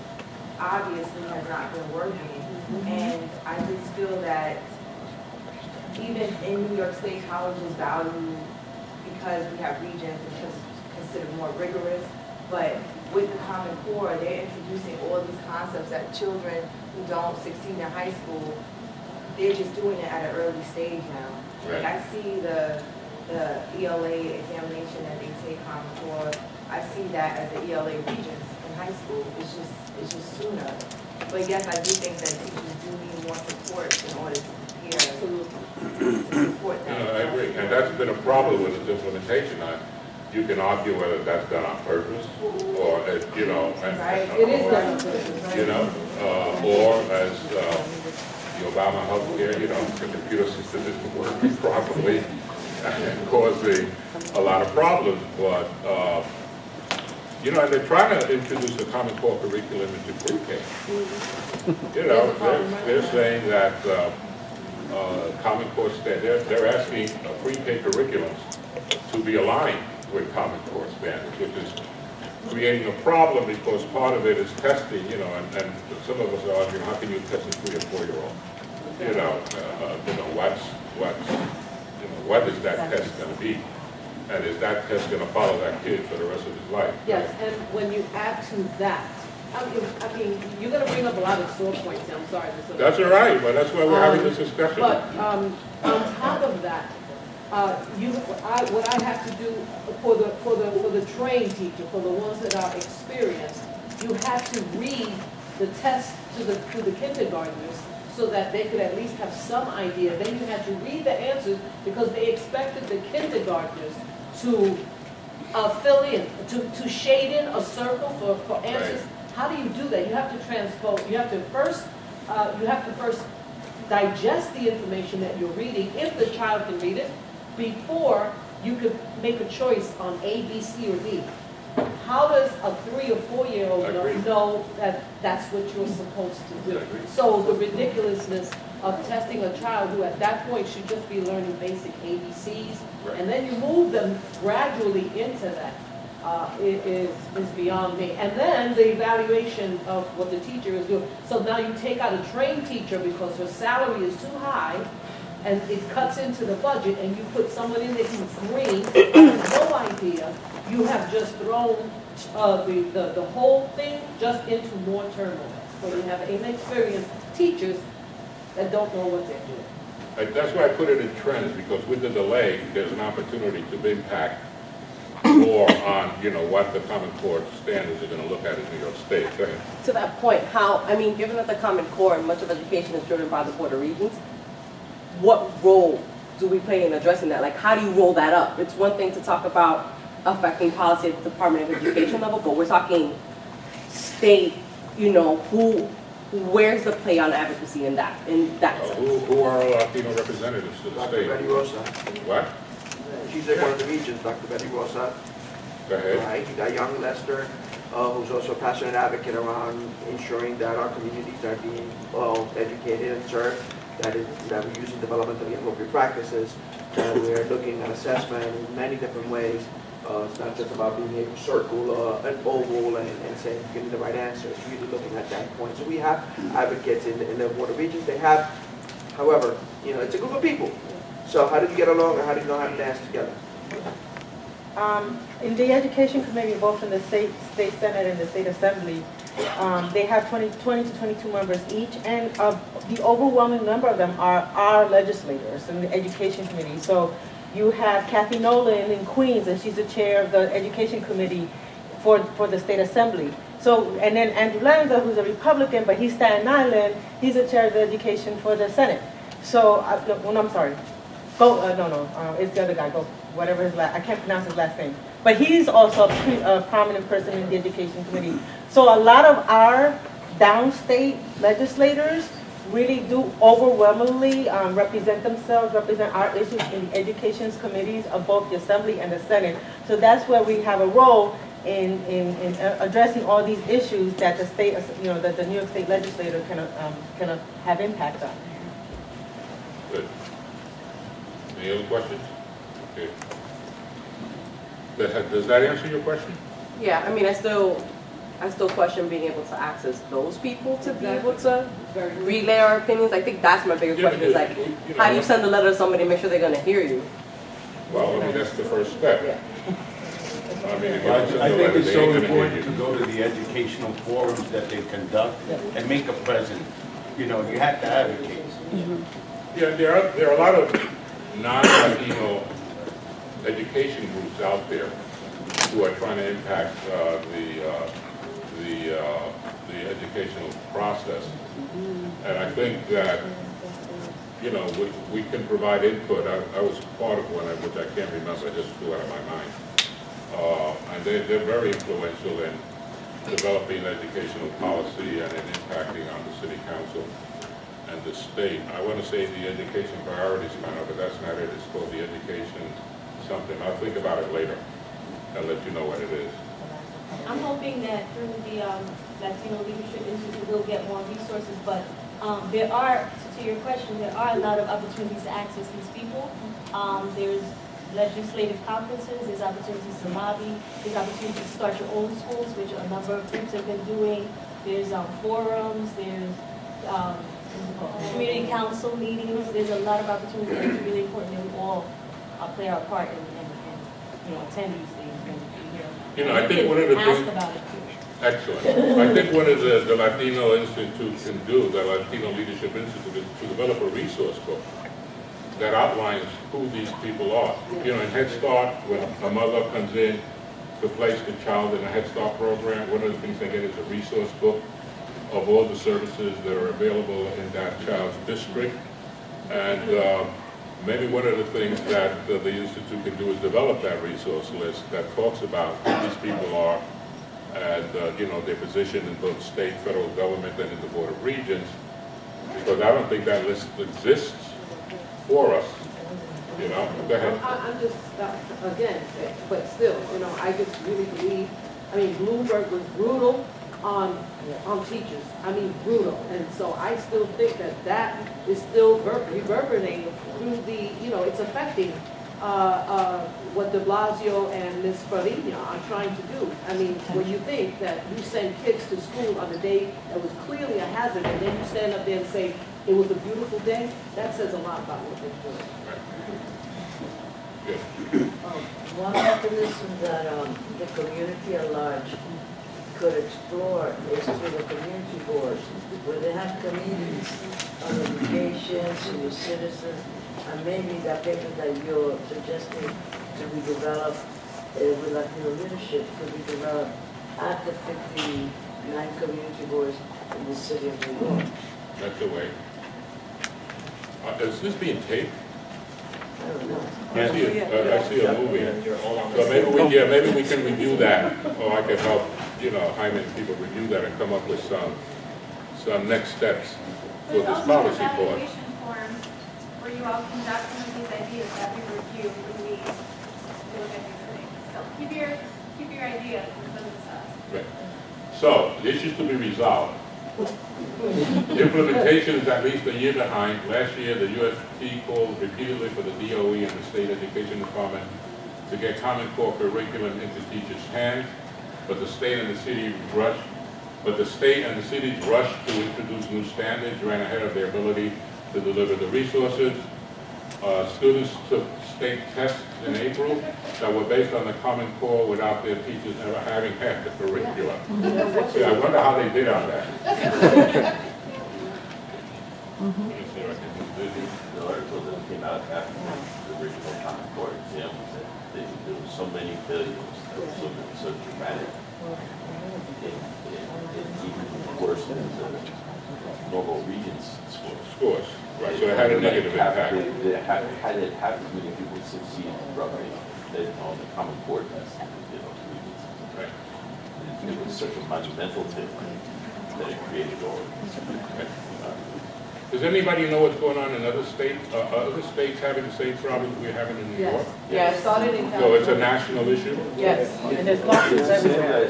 obviously has not been working. And I just feel that even in New York State, colleges value because we have regions and because it's considered more rigorous, but with the Common Core, they're introducing all these concepts that children who don't succeed in high school, they're just doing it at an early stage now. Right. Like I see the ELA examination that they take Common Core, I see that as the ELA regents in high school. It's just sooner. But yes, I do think that teachers do need more support in order to prepare to support that. I agree, and that's been a problem with its implementation. You can argue whether that's done on purpose, or Right. It is done on purpose. Or as the Obama health care, the computer system isn't working properly and causing a lot of problems. But and they're trying to introduce a Common Core curriculum into pre-K. They're saying that Common Core they're asking pre-K curriculums to be aligned with Common Core standards, which is creating a problem because part of it is testing, and some of us are arguing, how can you test a 3 or 4-year-old? What is that test going to be? And is that test going to follow that kid for the rest of his life? Yes, and when you add to that, I mean, you're going to bring up a lot of sore points, I'm sorry. That's all right, but that's why we're having this discussion. But on top of that, what I have to do for the trained teacher, for the ones that are experienced, you have to read the test to the kindergartners so that they could at least have some idea. Then you have to read the answers because they expected the kindergartners to fill in, to shade in a circle for answers. Right. How do you do that? You have to transpose. You have to first digest the information that you're reading, if the child can read it, before you could make a choice on A, B, C, or D. How does a 3 or 4-year-old know that that's what you're supposed to do? So the ridiculousn's of testing a child who at that point should just be learning basic ABCs, and then you move them gradually into that, is beyond me. And then the evaluation of what the teacher is doing. So now you take out a trained teacher because her salary is too high, and it cuts into the budget, and you put someone in there who's green, has no idea. You have just thrown the whole thing just into more turmoil. So you have inexperienced teachers that don't know what they're doing. That's why I put it in trends, because with the delay, there's an opportunity to impact more on, what the Common Core standards are going to look at in New York State. Go ahead. To that point, given that the Common Core and much of education is driven by the Board of Regents, what role do we play in addressing that? Like, how do you roll that up? It's one thing to talk about affecting policy at the Department of Education level, but we're talking state, where's the play on advocacy in that sense? Who are our Latino representatives to the Dr. state? Betty Rosa. What? She's one of the regents, Dr. Betty Rosa. Go ahead. Right, you got young Lester, who's also a passionate advocate around ensuring that our communities are being well educated and served, that we're using developmentally appropriate practices, that we're looking at assessment in many different ways. It's not just about being able to circle an oval and saying, give me the right answer. It's really looking at that point. So we have advocates in the water regions. They have, however, it's a group of people. So how do you get along, or how do you know how to dance together? In the Education Committee, both in the State Senate and the State Assembly, they have 20 to 22 members each, and the overwhelming number of them are our legislators in the Education Committee. So you have Kathy Nolan in Queens, and she's the chair of the Education Committee for the State Assembly. So, and then Andrew Lanza, who's a Republican, but he's Staten Island, he's the chair of the Education for the Senate. So, I'm sorry. It's the other guy. Whatever his last, I can't pronounce his last name. But he's also a prominent person in the Education Committee. So a lot of our downstate legislators really do overwhelmingly represent our issues in the education committees of both the Assembly and the Senate. So that's where we have a role in addressing all these issues that the state, that the New York State legislator can have impact on. Good. Any other questions? Okay. Does that answer your question? Yeah, I mean, I still question being able to access those people to be able to relay our opinions. I think that's my bigger question is like, how do you send a letter to somebody and make sure they're going to hear you? Well, I mean, that's the first step. Yeah. I mean, I think it's so important to go to the educational forums that they conduct and make a presence. You have to advocate. Yeah, there are a lot of non-Latino education groups out there who are trying to impact the educational process. And I think that, we can provide input. I was part of one, which I can't remember, it just flew out of my mind. And they're very influential in developing educational policy and in impacting on the city council and the state. I want to say the education priorities panel, but that's not it. It's called the education something. I'll think about it later and let you know what it is. I'm hoping that through the Latino Leadership Institute we'll get more resources, but there are, to your question, there are a lot of opportunities to access these people. There's legislative conferences, there's opportunities to lobby, there's opportunities to start your own schools, which a number of groups have been doing. There's forums, there's community council meetings. There's a lot of opportunities, and it's really important that we all play our part and attend these things and be here. I think one of the ask things. about it too. Excellent. I think one of the Latino Institute can do, the Latino Leadership Institute, is to develop a resource book that outlines who these people are. In Head Start, when a mother comes in to place the child in a Head Start program, one of the things they get is a resource book of all the services that are available in that child's district. And maybe one of the things that the Institute can do is develop that resource list that talks about who these people are and their position in both state, federal government, and in the Board of Regents, because I don't think that list exists for us. Go ahead. I'm just, again, but still, I just really believe, Bloomberg was brutal on teachers. Brutal. And so I still think that is still reverberating through the, it's affecting what de Blasio and Ms. Farina are trying to do. When you think that you send kids to school on a day that was clearly a hazard, and then you stand up there and say, it was a beautiful day, that says a lot about what they're doing. One mechanism that the community at large could explore is through the community boards, where they have committees on education, senior citizens, and maybe that paper that you're suggesting to be developed with Latino leadership could be developed at the 59 community boards in the city of New York. That's the way. Is this being taped? I don't know. I see a movie. So maybe we can review that, or I can help, Jaime and people review that and come up with some next steps for this policy board. There's also an evaluation form where you all can document these ideas that we review when we look at these things. So keep your ideas and send them to us. Right. So, the issues to be resolved. Implementation is at least a year behind. Last year, the UST called repeatedly for the DOE and the State Education Department to get Common Core curriculum into teachers' hands, but the state and the city's rushed to introduce new standards, ran ahead of their ability to deliver the resources. Students took state tests in April that were based on the Common Core without their teachers ever having had the curriculum. See, I wonder how they did on that. Let me see if I can do this. The article that came out after the original Common Core exam was that there were so many failures, that was so dramatic, and even worse than the normal Regents scores. Right, so it had a negative impact. Had it half as many people succeed roughly than on the Common Core test, Regents. Right. It was such a monumental thing that it created all of this. Does anybody know what's going on in other states? Other states having the same problems we're having in New York? Yeah, it started in So California. it's a national issue? Yes, and there's lawsuits everywhere.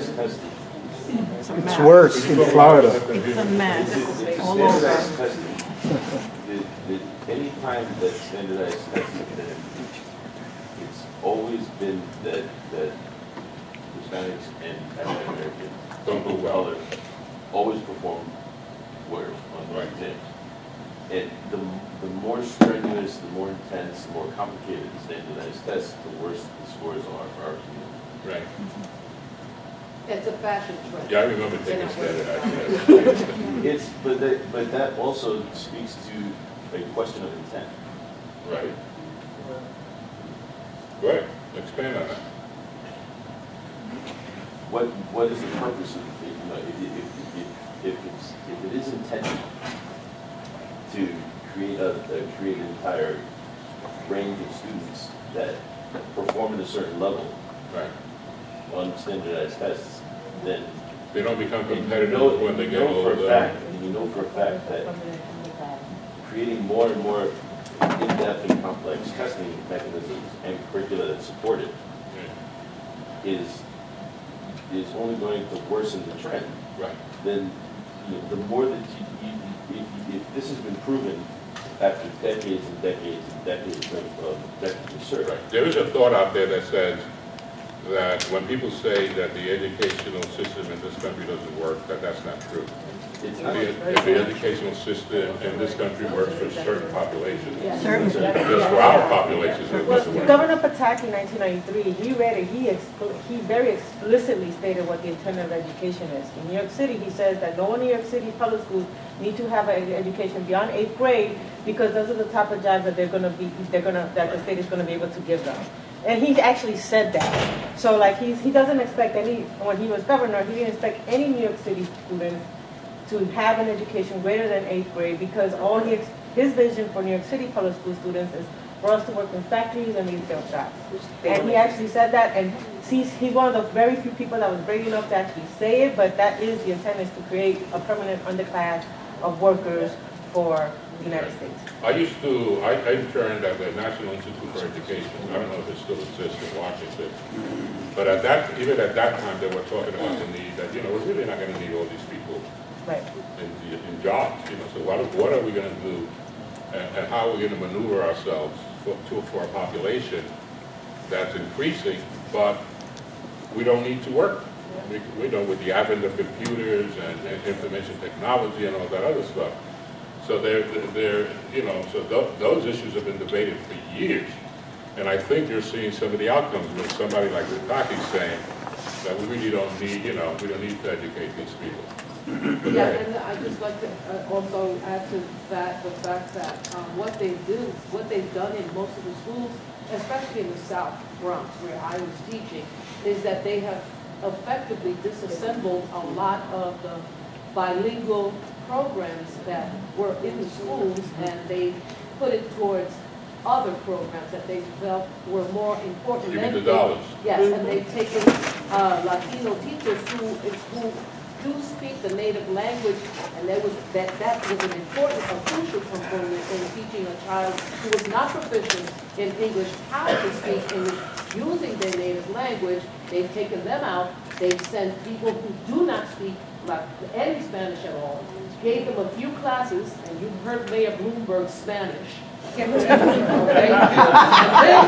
It's worse in Florida. It's a mess all Standardized over. testing. Any time that standardized testing has been impeached, it's always been that Hispanics and African Americans, people of color, always perform worse on the exams. And the more strenuous, the more intense, the more complicated the standardized test, the worse the scores are for our community. Right. It's a fashion trend. Yeah, I remember taking standardized. But that also speaks to a question of intent. Right. Right. Expand on that. What is the purpose of if it is intentional to create an entire range of students that perform at a certain level, right, on standardized tests, then they don't become competitive when they get older. And you know for a fact that creating more and more in-depth and complex testing mechanisms and curricula that support it is only going to worsen the trend. Right. Then the more that if this has been proven after decades and decades and decades of research. Right. There is a thought out there that says that when people say that the educational system in this country doesn't work, that's not true. It's not. If the educational system in this country works for certain populations, Certain. just for our populations, it doesn't work. Governor Pataki in 1993, he read it, he very explicitly stated what the intent of education is. In New York City, he says that no New York City public schools need to have an education beyond 8th grade because those are the type of jobs that that the state is going to be able to give them. And he actually said that. So like he doesn't expect when he was governor, he didn't expect any New York City students to have an education greater than 8th grade because his vision for New York City public school students is for us to work in factories and retail shops. And he actually said that, and he's one of the very few people that was brave enough to actually say it, but that is the intent, is to create a permanent underclass of workers for the United States. I interned at the National Institute for Education. I don't know if it still exists in Washington. But even at that time, they were talking about the need that, we're really not going to need all these people in jobs. So what are we going to do, and how are we going to maneuver ourselves for a population that's increasing, but we don't need to work. We know with the advent of computers and information technology and all that other stuff. So those issues have been debated for years. And I think you're seeing some of the outcomes with somebody like Pataki saying that we really don't need, we don't need to educate these people. Yeah, and I'd just like to also add to that the fact that what they've done in most of the schools, especially in the South Bronx where I was teaching, is that they have effectively disassembled a lot of the bilingual programs that were in the schools, and they put it towards other programs that they felt were more important. Give me the dollars. Yes, and they've taken Latino teachers who do speak the native language, and that was an important, a crucial component in teaching a child who was not proficient in English how to speak English using their native language. They've taken them out. They've sent people who do not speak any Spanish at all, gave them a few classes, and you've heard Mayor Bloomberg's Spanish. Okay?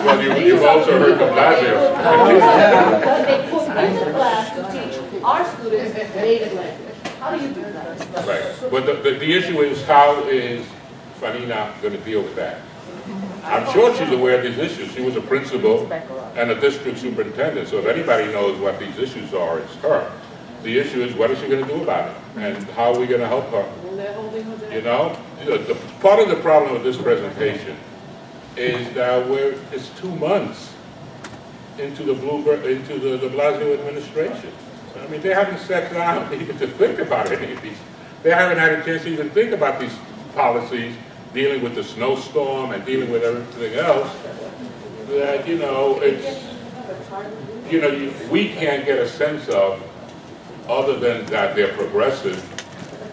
Well, you've also heard the Blasio. They put in the class to teach our students native language. How do you do that? Right. But the issue is, how is Fanina going to deal with that? I'm sure she's aware of these issues. She was a principal and a district superintendent, so if anybody knows what these issues are, it's her. The issue is, what is she going to do about it? And how are we going to help her? You know, the part of the problem with this presentation is that it's 2 months into the de Blasio administration. I mean, they haven't sat down even to think about any of these. They haven't had a chance to even think about these policies, dealing with the snowstorm and dealing with everything else. That, you know, it's, you know, we can't get a sense of, other than that they're progressive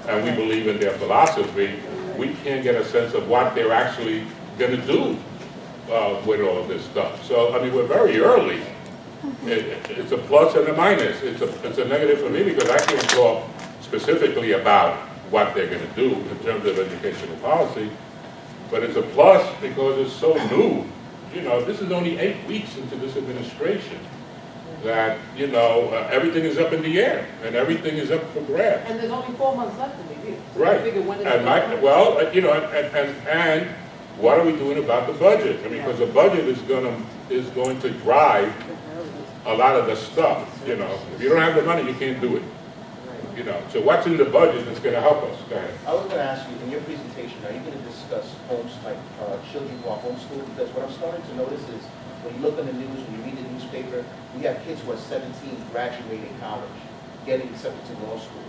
and we believe in their philosophy, we can't get a sense of what they're actually going to do with all of this stuff. So, I mean, we're very early. It's a plus and a minus. It's a negative for me because I can't talk specifically about what they're going to do in terms of educational policy, but it's a plus because it's so new. You know, this is only 8 weeks into this administration that, you know, everything is up in the air and everything is up for grabs. And there's only 4 months left in the year. So Right. figure when And you know, and what are we doing about the budget? I mean, because the budget is going to drive a lot of the stuff. You know, if you don't have the money, you can't do it. You know, so what's in the budget that's going to help us? Go ahead. I was going to ask you, in your presentation, are you going to discuss children who are homeschooled? Because what I'm starting to notice is, when you look on the news, when you read the newspaper, we have kids who are 17 graduating college, getting accepted to law school.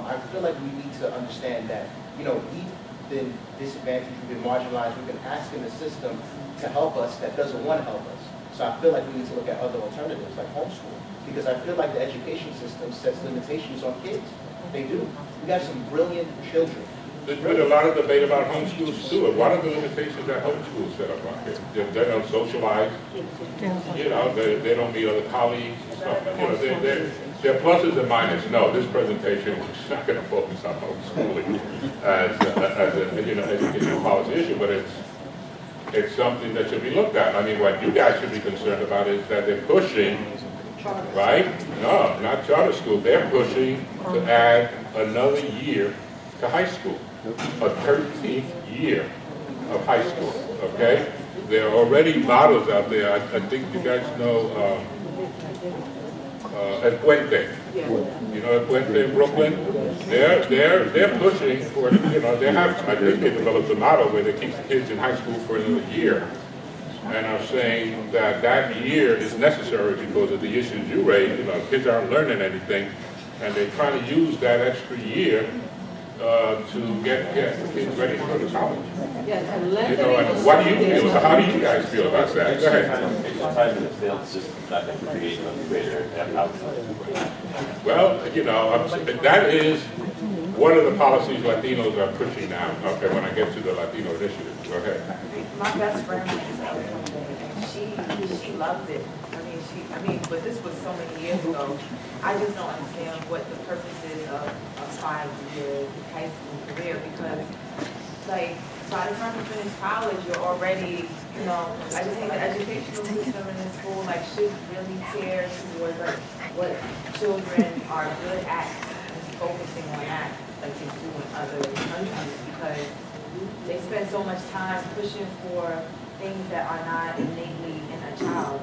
I feel like we need to understand that, you know, we've been disadvantaged, we've been marginalized, we've been asking the system to help us that doesn't want to help us. So I feel like we need to look at other alternatives, like homeschool, because I feel like the education system sets limitations on kids. They do. We got some brilliant children. There's been a lot of debate about homeschools too. What are the limitations that homeschools set up on here? They don't socialize. You know, they don't meet other colleagues and stuff. You know, there are pluses and minuses. No, this presentation is not going to focus on homeschooling as a you know, educational policy issue, but it's something that should be looked at. I mean, what you guys should be concerned about is that they're pushing, right? No, not charter school. They're pushing to add another year to high school, a 13th year of high school, okay? There are already models out there. I think you guys know El Puente. You know El Puente in Brooklyn? They're pushing for, you know, they have, I think they developed a model where they keep the kids in high school for another year. And are saying that that year is necessary because of the issues you raised. You know, kids aren't learning anything, and they're trying to use that extra year to get kids ready to go to college. Yes, and you know, and what do you feel? How do you guys feel about that? Go ahead. Time in the failed system is not going to create a greater outcome. Well, you know, that is one of the policies Latinos are pushing now. Okay, when I get to the Latino initiative, go ahead. My best friend went to El Puente, and she loved it. I mean, but this was so many years ago. I just don't understand what the purpose is of a 5-year high school career, because, like, by the time you finish college, you're already, you know, I just think the educational system in this school, like, should really care towards, like, what children are good at and focusing on that, like they do in other countries, because they spend so much time pushing for things that are not innately in a child.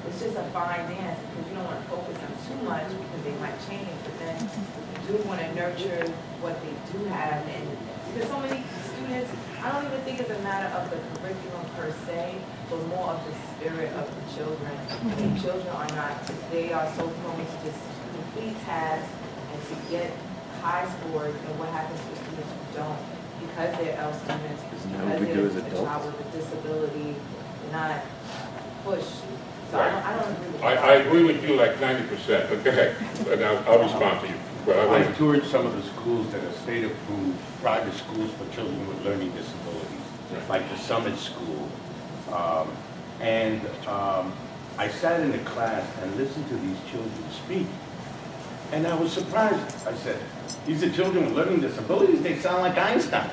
It's just a fine dance because you don't want to focus on too much because they might change, but then you do want to nurture what they do have. And because so many students, I don't even think it's a matter of the curriculum per se, but more of the spirit of the children. And children are not, they are so prone to just complete tasks and to get high scores, and what happens to students who don't, because they're L students, because they're a child with a disability, not pushed. So Right. I don't agree with I agree with you like 90%. But go ahead, but I'll respond to you. Well, I toured some of the schools that are state-approved private schools for children with learning disabilities, like the Summit School. I sat in the class and listened to these children speak. And I was surprised. I said, these are children with learning disabilities. They sound like Einstein.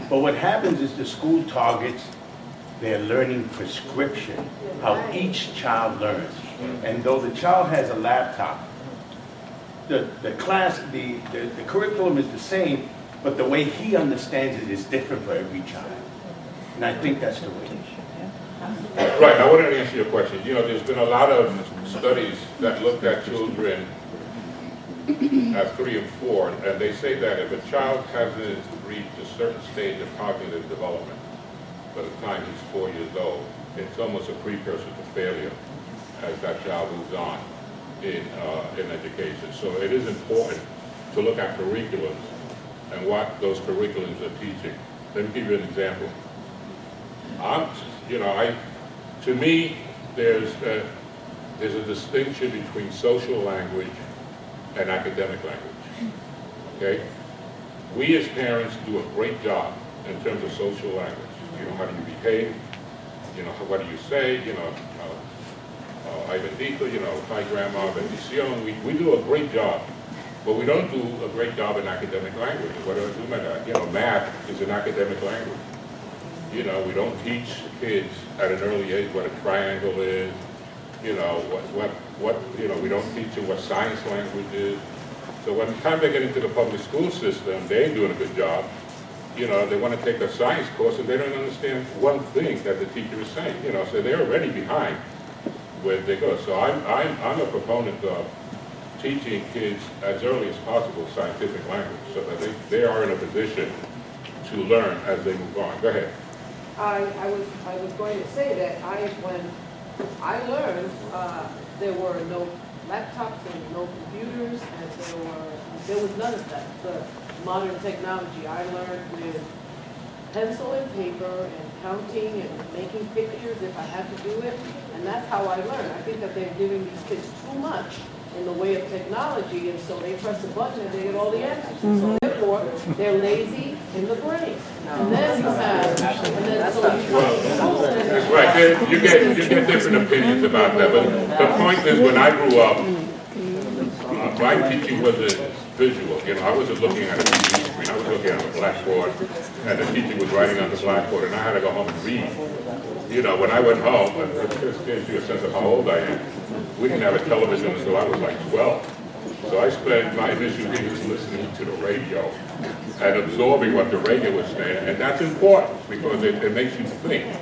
But what happens is the school targets their learning prescription, how each child learns. And though the child has a laptop, the curriculum is the same, but the way he understands it is different for every child. And I think that's the way it is. Right, I wanted to answer your question. You know, there's been a lot of studies that looked at children at 3 and 4, and they say that if a child hasn't reached a certain stage of cognitive development by the time he's 4 years old, it's almost a precursor to failure as that child moves on in education. So it is important to look at curriculums and what those curriculums are teaching. Let me give you an example. To me, there's a distinction between social language and academic language. Okay? We as parents do a great job in terms of social language. You know, how do you behave? You know, what do you say? You know, ay bendito, you know, hi grandma, bendición. We do a great job, but we don't do a great job in academic language. What do I do by that? You know, math is an academic language. You know, we don't teach kids at an early age what a triangle is. You know, you know, we don't teach them what science language is. So by the time they get into the public school system, they ain't doing a good job. You know, they want to take a science course and they don't understand one thing that the teacher is saying. You know, so they're already behind where they go. So I'm a proponent of teaching kids as early as possible scientific language so that they are in a position to learn as they move on. Go ahead. I was going to say that when I learned, there were no laptops and no computers, and there was none of that. The modern technology. I learned with pencil and paper and counting and making pictures if I had to do it, and that's how I learned. I think that they're giving these kids too much in the way of technology, and so they press a button and they get all the answers. So therefore, they're lazy in the brain. And then you have, That's right. You get different opinions about that, but the point is, when I grew up, my teaching wasn't visual. You know, I wasn't looking at a TV screen. I was looking at a blackboard, and the teacher was writing on the blackboard, and I had to go home and read. You know, when I went home, it gives you a sense of how old I am. We didn't have a television until I was like 12. So I spent my initial years listening to the radio and absorbing what the radio was saying. And that's important because it makes you think.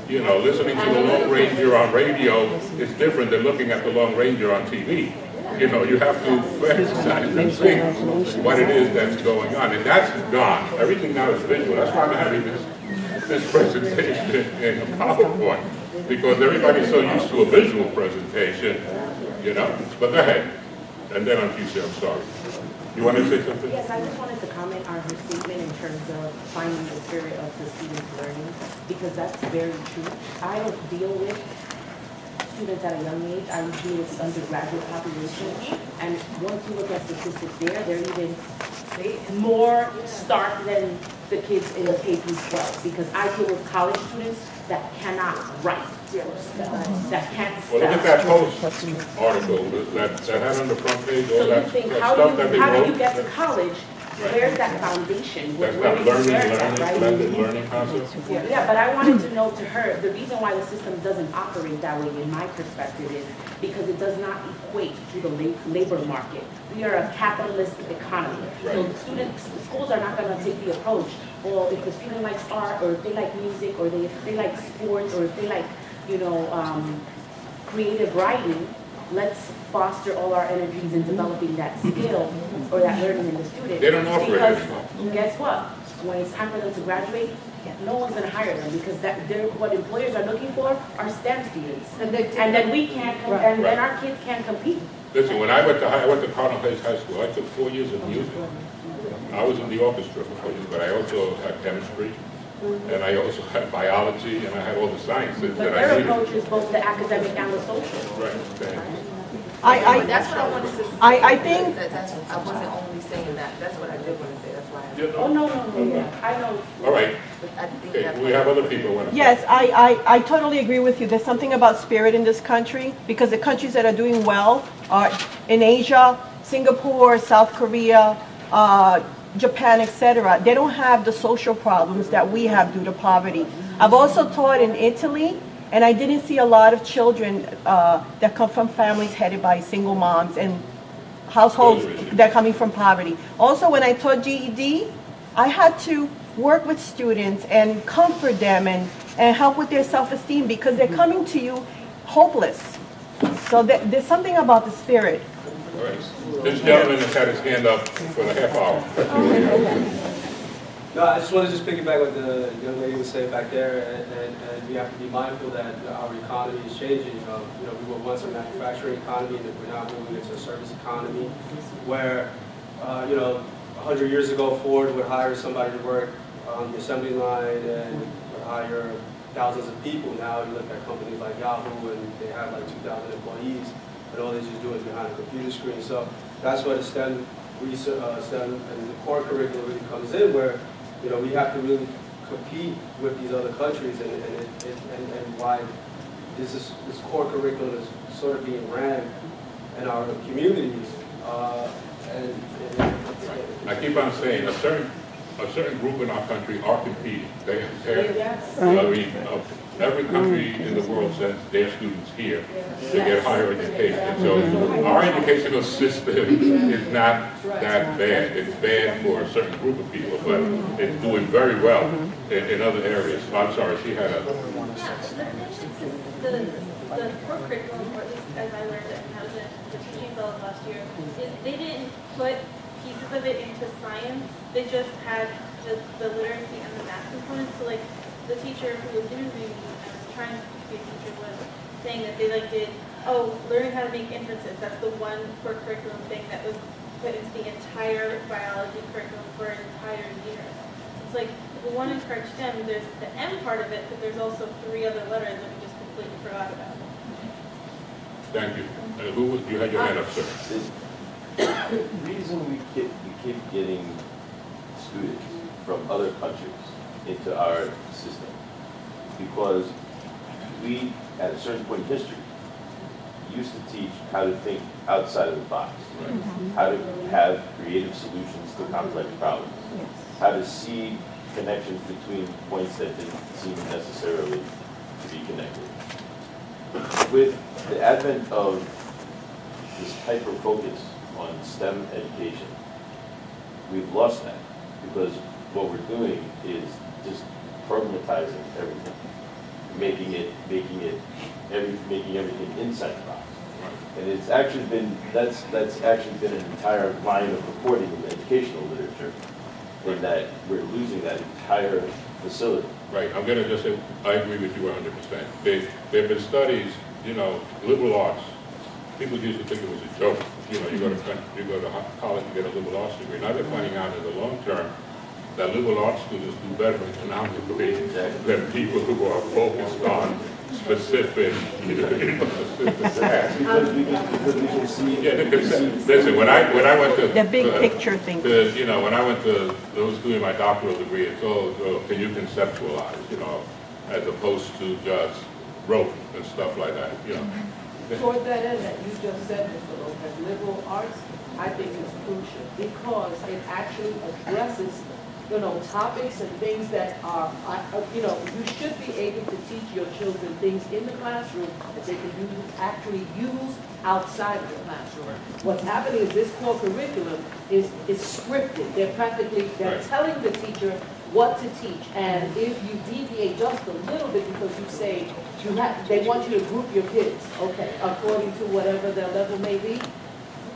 You know, listening to the Lone Ranger on radio is different than looking at the Lone Ranger on TV. You know, you have to fantasize and think what it is that's going on. And that's gone. Everything now is visual. That's why I'm having this presentation in a PowerPoint. Because everybody's so used to a visual presentation, you know. But go ahead. And then on QC, I'm sorry. You want to say something? Yes, I just wanted to comment on her statement in terms of finding the spirit of the students learning, because that's very true. I don't deal with students at a young age. I deal with the undergraduate population. And once you look at statistics they're even more stark than the kids in the K through 12, because I deal with college students that cannot write, that can't spell. Well, look at that Post article that had on the front page, all that think, stuff that they wrote. How do you get to college? Where's that foundation? That's Where that did you learn that, right? learning concept. Yeah, but I wanted to know to her, the reason why the system doesn't operate that way, in my perspective, is because it does not equate to the labor market. We are a capitalist economy. Right. So schools are not going to take the approach, well, if the student likes art, or if they like music, or if they like sports, or if they like, you know, creative writing, let's foster all our energies in developing that skill or that learning in the student. They don't offer it because anymore. guess what? When it's time for them to graduate, no one's going to hire them, because what employers are looking for are STEM students, and then we can't, and then our kids can't compete. Listen, when I went to Cardinal Hayes High School, I took 4 years of music. I was in the orchestra for 4 years, but I also had chemistry, and I also had biology, and I had all the sciences But that I their needed. approach is both the academic and the social. Right. Okay. That's what I wanted to say. I think I wasn't only saying that. That's what I did want to say. That's why. Oh, no. I know. All right. I think Okay, we have other people want to. Yes, I totally agree with you. There's something about spirit in this country, because the countries that are doing well are in Asia, Singapore, South Korea, Japan, etc., they don't have the social problems that we have due to poverty. I've also taught in Italy, and I didn't see a lot of children that come from families headed by single moms and households that are coming from poverty. Also, when I taught GED, I had to work with students and comfort them and help with their self-esteem because they're coming to you hopeless. So there's something about the spirit. All right. This gentleman has had his hand up for the half hour. No, I just want to piggyback what the young lady was saying back there, and we have to be mindful that our economy is changing. We were once a manufacturing economy, and we're now moving into a service economy, where 100 years ago, Ford would hire somebody to work on the assembly line and would hire thousands of people. Now you look at companies like Yahoo, and they have like 2,000 employees, and all they just do is behind a computer screen. So that's where the STEM research, STEM and the core curriculum really comes in, where we have to really compete with these other countries, and why this core curriculum is sort of being ran in our communities. I keep on saying a certain group in our country are competing. Every country in the world sends their students here to get higher education. So our educational system is not that bad. It's bad for a certain group of people, but it's doing very well in other areas. I'm sorry, she had a... The core curriculum, or at least as I learned it when I was in the teaching fellows last year, is they didn't put pieces of it into science. They just had the literacy and the math components. So like the teacher who was interviewing me, I was trying to be a teacher, was saying that they did, learning how to make inferences. That's the one core curriculum thing that was put into the entire biology curriculum for an entire year. It's like, if we want to encourage STEM, there's the M part of it, but there's also 3 other letters that we just completely forgot about. Thank you. You had your hand up, sir. The reason we keep getting students from other countries into our system because we, at a certain point in history, used to teach how to think outside of the box, right? How to have creative solutions to complex problems, how to see connections between points that didn't seem necessarily to be connected. With the advent of this hyper-focus on STEM education, we've lost that because what we're doing is just programatizing everything, making everything inside the box. And it's actually been that's actually been an entire line of reporting in the educational literature, in that we're losing that entire facility. Right. I'm going to just say I agree with you 100%. There have been studies, liberal arts. People used to think it was a joke. You go to college and get a liberal arts degree. Now they're finding out in the long term that liberal arts students do better economically than people who are focused on specific, listen, when I went to the big picture thing. When I went to was doing my doctoral degree, it's all can you conceptualize, as opposed to just rote and stuff like that, Toward that end that you just said, Mr. Lopez, liberal arts, I think is crucial because it actually addresses topics and things that are, you should be able to teach your children things in the classroom that they can actually use outside of the classroom. What's happening is this core curriculum is scripted. They're telling the teacher what to teach, and if you deviate just a little bit because you say they want you to group your kids, okay, according to whatever their level may be.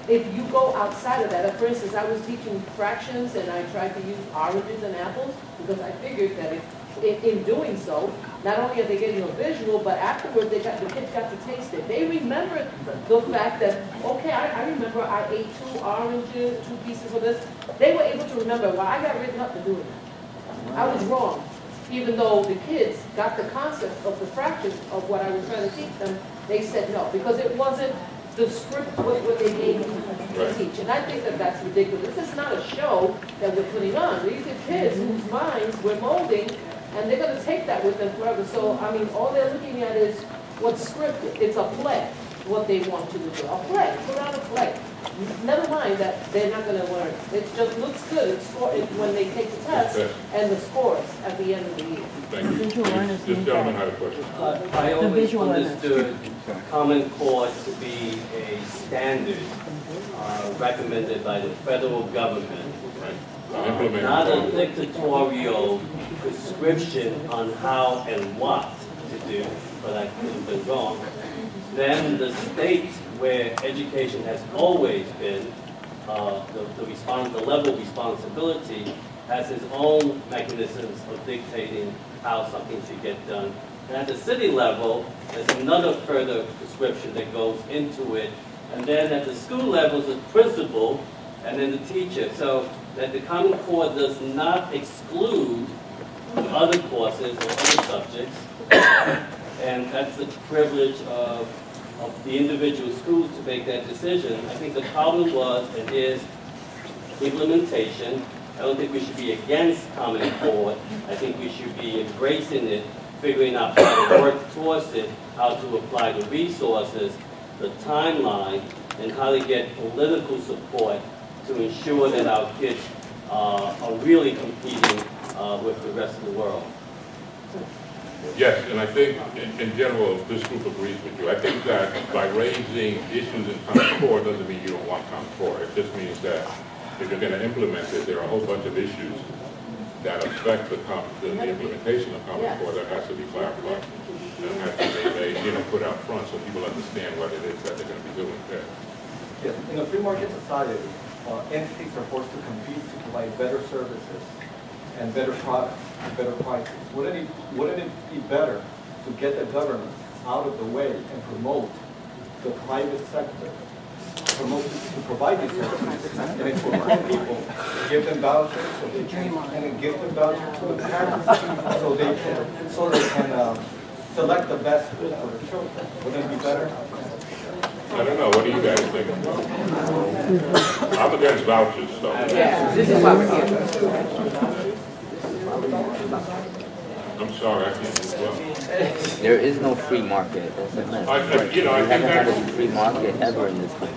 If you go outside of that, for instance, I was teaching fractions and I tried to use oranges and apples because I figured that in doing so, not only are they getting a visual, but afterwards the kids got to taste it. They remembered the fact that, okay, I remember I ate 2 oranges, 2 pieces of this. They were able to remember, well, I got written up for doing that. I was wrong. Even though the kids got the concept of the fractions of what I was trying to teach them, they said no, because it wasn't the script what they gave me to teach. And I think that that's ridiculous. This is not a show that we're putting on. These are kids whose minds we're molding, and they're going to take that with them forever. So, I mean, all they're looking at is what's scripted. It's a play, what they want you to do. A play. Put on a play. Never mind that they're not gonna learn. It just looks good when they take the test and the scores at the end of the year. Thank you. Visual learners This need gentleman that. had a question. I always visual learners. understood Common Core to be a standard recommended by the federal government, not a dictatorial prescription on how and what to do, but I could have been wrong. Then the state where education has always been, the level of responsibility has its own mechanisms of dictating how something should get done. And at the city level, there's another further prescription that goes into it. And then at the school level, it's the principal and then the teacher. So that the Common Core does not exclude other courses or other subjects. And that's the privilege of the individual schools to make that decision. I think the problem was and is implementation. I don't think we should be against Common Core. I think we should be embracing it, figuring out how to work towards it, how to apply the resources, the timeline, and how to get political support to ensure that our kids are really competing with the rest of the world. Yes, and I think in general, this group agrees with you. I think that by raising issues in Common Core doesn't mean you don't want Common Core. It just means that if you're going to implement it, there are a whole bunch of issues that affect the implementation of Common Core that has to be clarified and has to be put out front so people understand what it is that they're going to be doing there. Yes, in a free market society, entities are forced to compete to provide better services and better products and better prices. Wouldn't it be better to get the government out of the way and promote the private sector, to provide these services, and then for poor people, give them vouchers so they can, and then give them vouchers to the parents so they can select the best for their children? Wouldn't it be better? I don't know. What do you guys think? I'm against vouchers, so. Yeah, this is why we're here. I'm sorry, I can't do well. There is no free market. That's a myth. I think We haven't had that's- a free market ever in this country.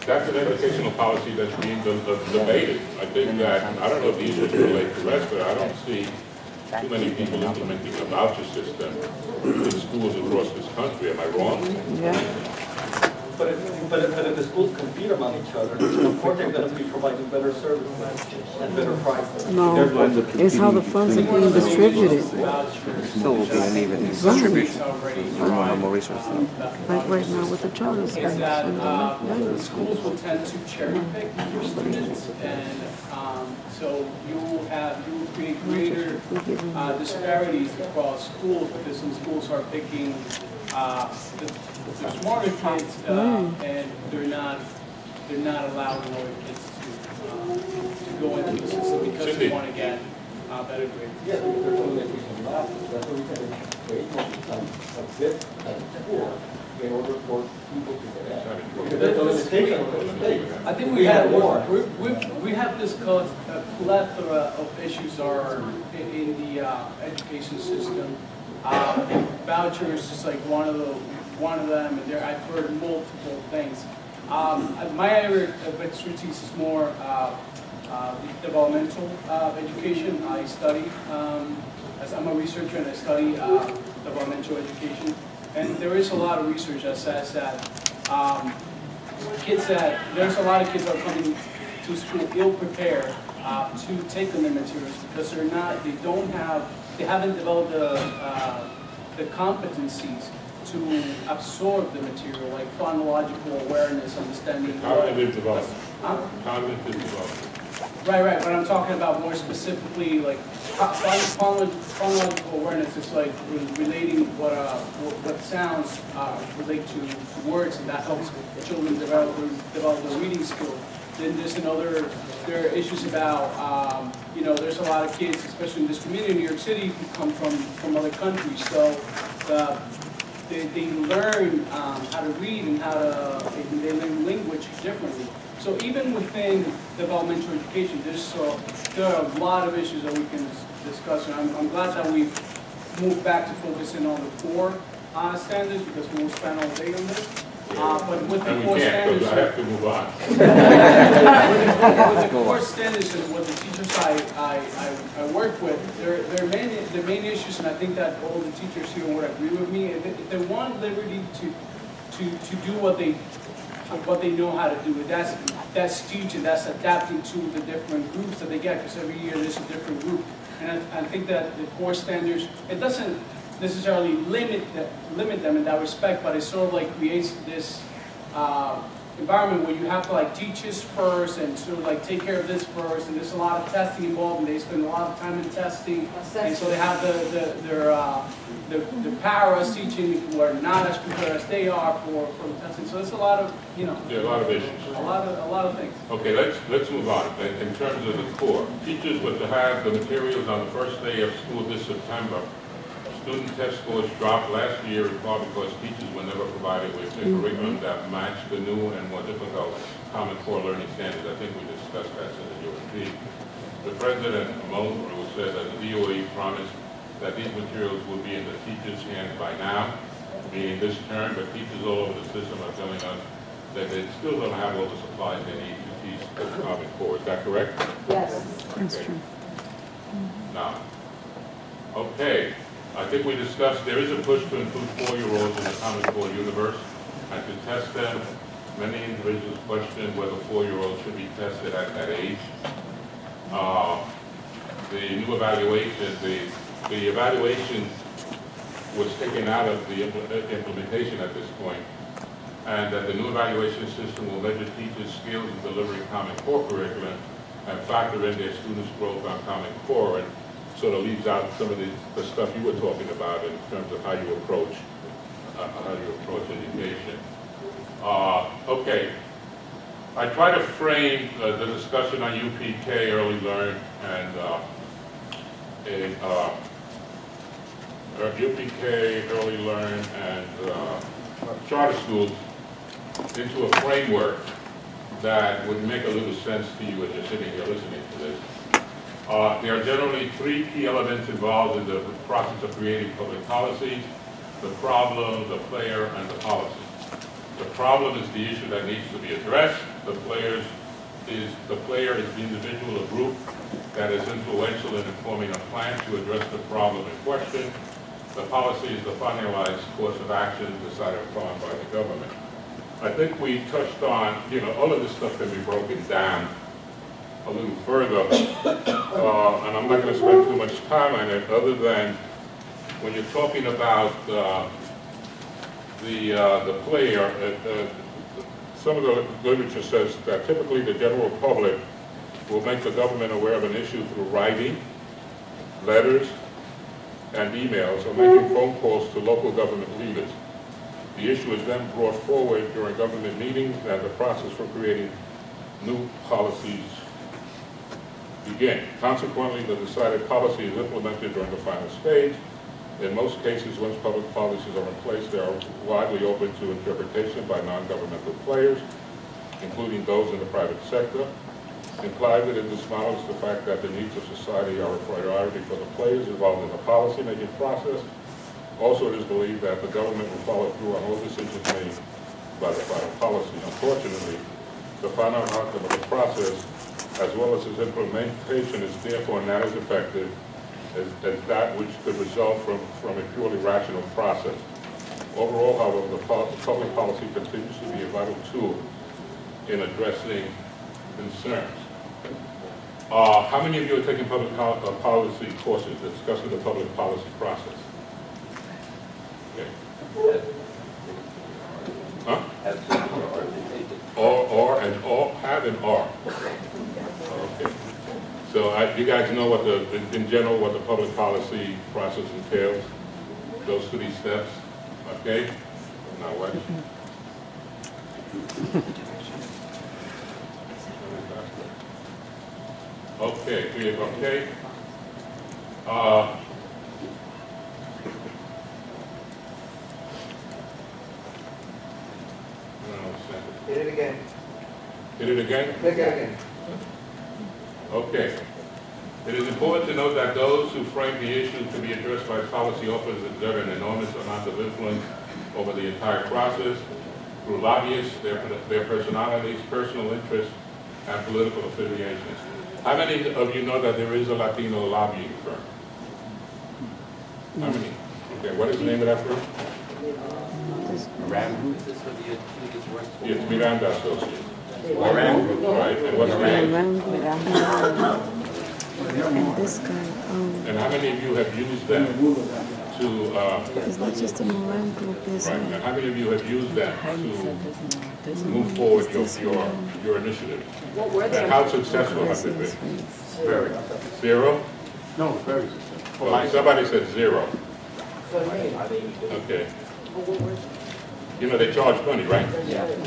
That's an educational policy that's being debated. I think that, I don't know if the issues relate to rest, but I don't see too many people implementing a voucher system in schools across this country. Am I wrong? Yeah. But if the schools compete among each other, of course they're going to be providing better services and better prices. No, it's how the funds are being distributed. Still will be uneven distribution. We won't have more resources. Like right now with the charter schools. Is that the schools will tend to cherry pick your students, and so you will create greater disparities across schools because some schools are picking the smarter kids, and they're not allowing other kids to go into the system because they want to get better grades. Yeah, because they're doing it using math. That's the reason they create a bit at school in order for people to get out. Because that's a limitation of the state. I think we have discussed a plethora of issues are in the education system. Vouchers is like one of them, and I've heard multiple things. My area of expertise is more developmental education. I study, as I'm a researcher, and I study developmental education. And there is a lot of research that says that there's a lot of kids that are coming to school ill-prepared to take on the materials because they haven't developed the competencies to absorb the material, like phonological awareness, understanding. Cognitive development. Cognitive development. Right. But I'm talking about more specifically, like phonological awareness is like relating what sounds relate to words, and that helps children develop their reading skill. Then there are issues about, there's a lot of kids, especially in this community in New York City, who come from other countries. So they learn how to read and they learn language differently. So even within developmental education, there are a lot of issues that we can discuss. And I'm glad that we've moved back to focusing on the core standards because we will spend all day on this. But with the And we core can't, standards. because I have to move on. With the core standards and what the teachers I work with, the main issues, and I think that all the teachers here would agree with me, if they want liberty to do what they know how to do, that's teaching, that's adapting to the different groups that they get, because every year there's a different group. And I think that the core standards, it doesn't necessarily limit them in that respect, but it sort of like creates this environment where you have to like teach this first and sort of like take care of this first, and there's a lot of testing involved, and they spend a lot of time in testing, and so they have the paras teaching who are not as prepared as they are for the testing. So there's a lot of, you know, There are a lot of issues. a lot of things. Okay, let's move on. In terms of the core, teachers were to have the materials on the first day of school this September. Student test scores dropped last year in part because teachers were never provided with a curriculum that matched the new and more difficult Common Core learning standards. I think we discussed that in the UNP. The president, Mulgrew, said that the DOE promised that these materials would be in the teachers' hands by now, meaning this term, but teachers all over the system are telling us that they still don't have all the supplies they need to teach the Common Core. Is that correct? Yes. That's true. Now, okay, I think we discussed there is a push to include 4-year-olds in the Common Core universe and to test them. Many individuals question whether 4-year-olds should be tested at that age. The new evaluation, the evaluation was taken out of the implementation at this point, and that the new evaluation system will measure teachers' skills in delivering Common Core curriculum and factor in their students' growth on Common Core, and sort of leaves out some of the stuff you were talking about in terms of how you approach education. Okay, I try to frame the discussion on UPK, Early Learn, and UPK, Early Learn, and charter schools into a framework that would make a little sense to you as you're sitting here listening to this. There are generally 3 key elements involved in the process of creating public policy: the problem, the player, and the policy. The problem is the issue that needs to be addressed. The player is the individual or group that is influential in informing a plan to address the problem in question. The policy is the finalized course of action decided upon by the government. I think we touched on, all of this stuff can be broken down a little further, and I'm not going to spend too much time on it, other than when you're talking about the player, some of the literature says that typically the general public will make the government aware of an issue through writing, letters, and emails, or making phone calls to local government leaders. The issue is then brought forward during government meetings, and the process for creating new policies begin. Consequently, the decided policy is implemented during the final stage. In most cases, once public policies are in place, they are widely open to interpretation by non-governmental players, including those in the private sector. Implied within this model is the fact that the needs of society are a priority for the players involved in the policy-making process. Also, it is believed that the government will follow through on all decisions made by the final policy. Unfortunately, the final outcome of the process, as well as its implementation, is therefore not as effective as that which could result from a purely rational process. Overall, however, the public policy continues to be a vital tool in addressing concerns. How many of you are taking public policy courses discussing the public policy process? Okay. Huh? Or have an R. Okay. So you guys know what in general, what the public policy process entails? Those 3 steps. Okay. Now what? Okay. Okay. Hit it again. Hit it again? Click it again. Okay. It is important to note that those who frame the issue to be addressed by policy often exert an enormous amount of influence over the entire process. through lobbyists, their personalities, personal interests, and political affiliations. How many of you know that there is a Latino lobbying firm? How many? Okay, what is the name of that firm? Miranda. It's Miranda Associates. Miranda. Right, and what's the name? And this guy, And how many of you have used them to, it's not just a Moran Lopez. right, and how many of you have used them to move forward your initiative? What were they? And how successful have they been? Very. Zero? No, very. Well, somebody said zero. Okay. You know, they charge money, right? Yeah. You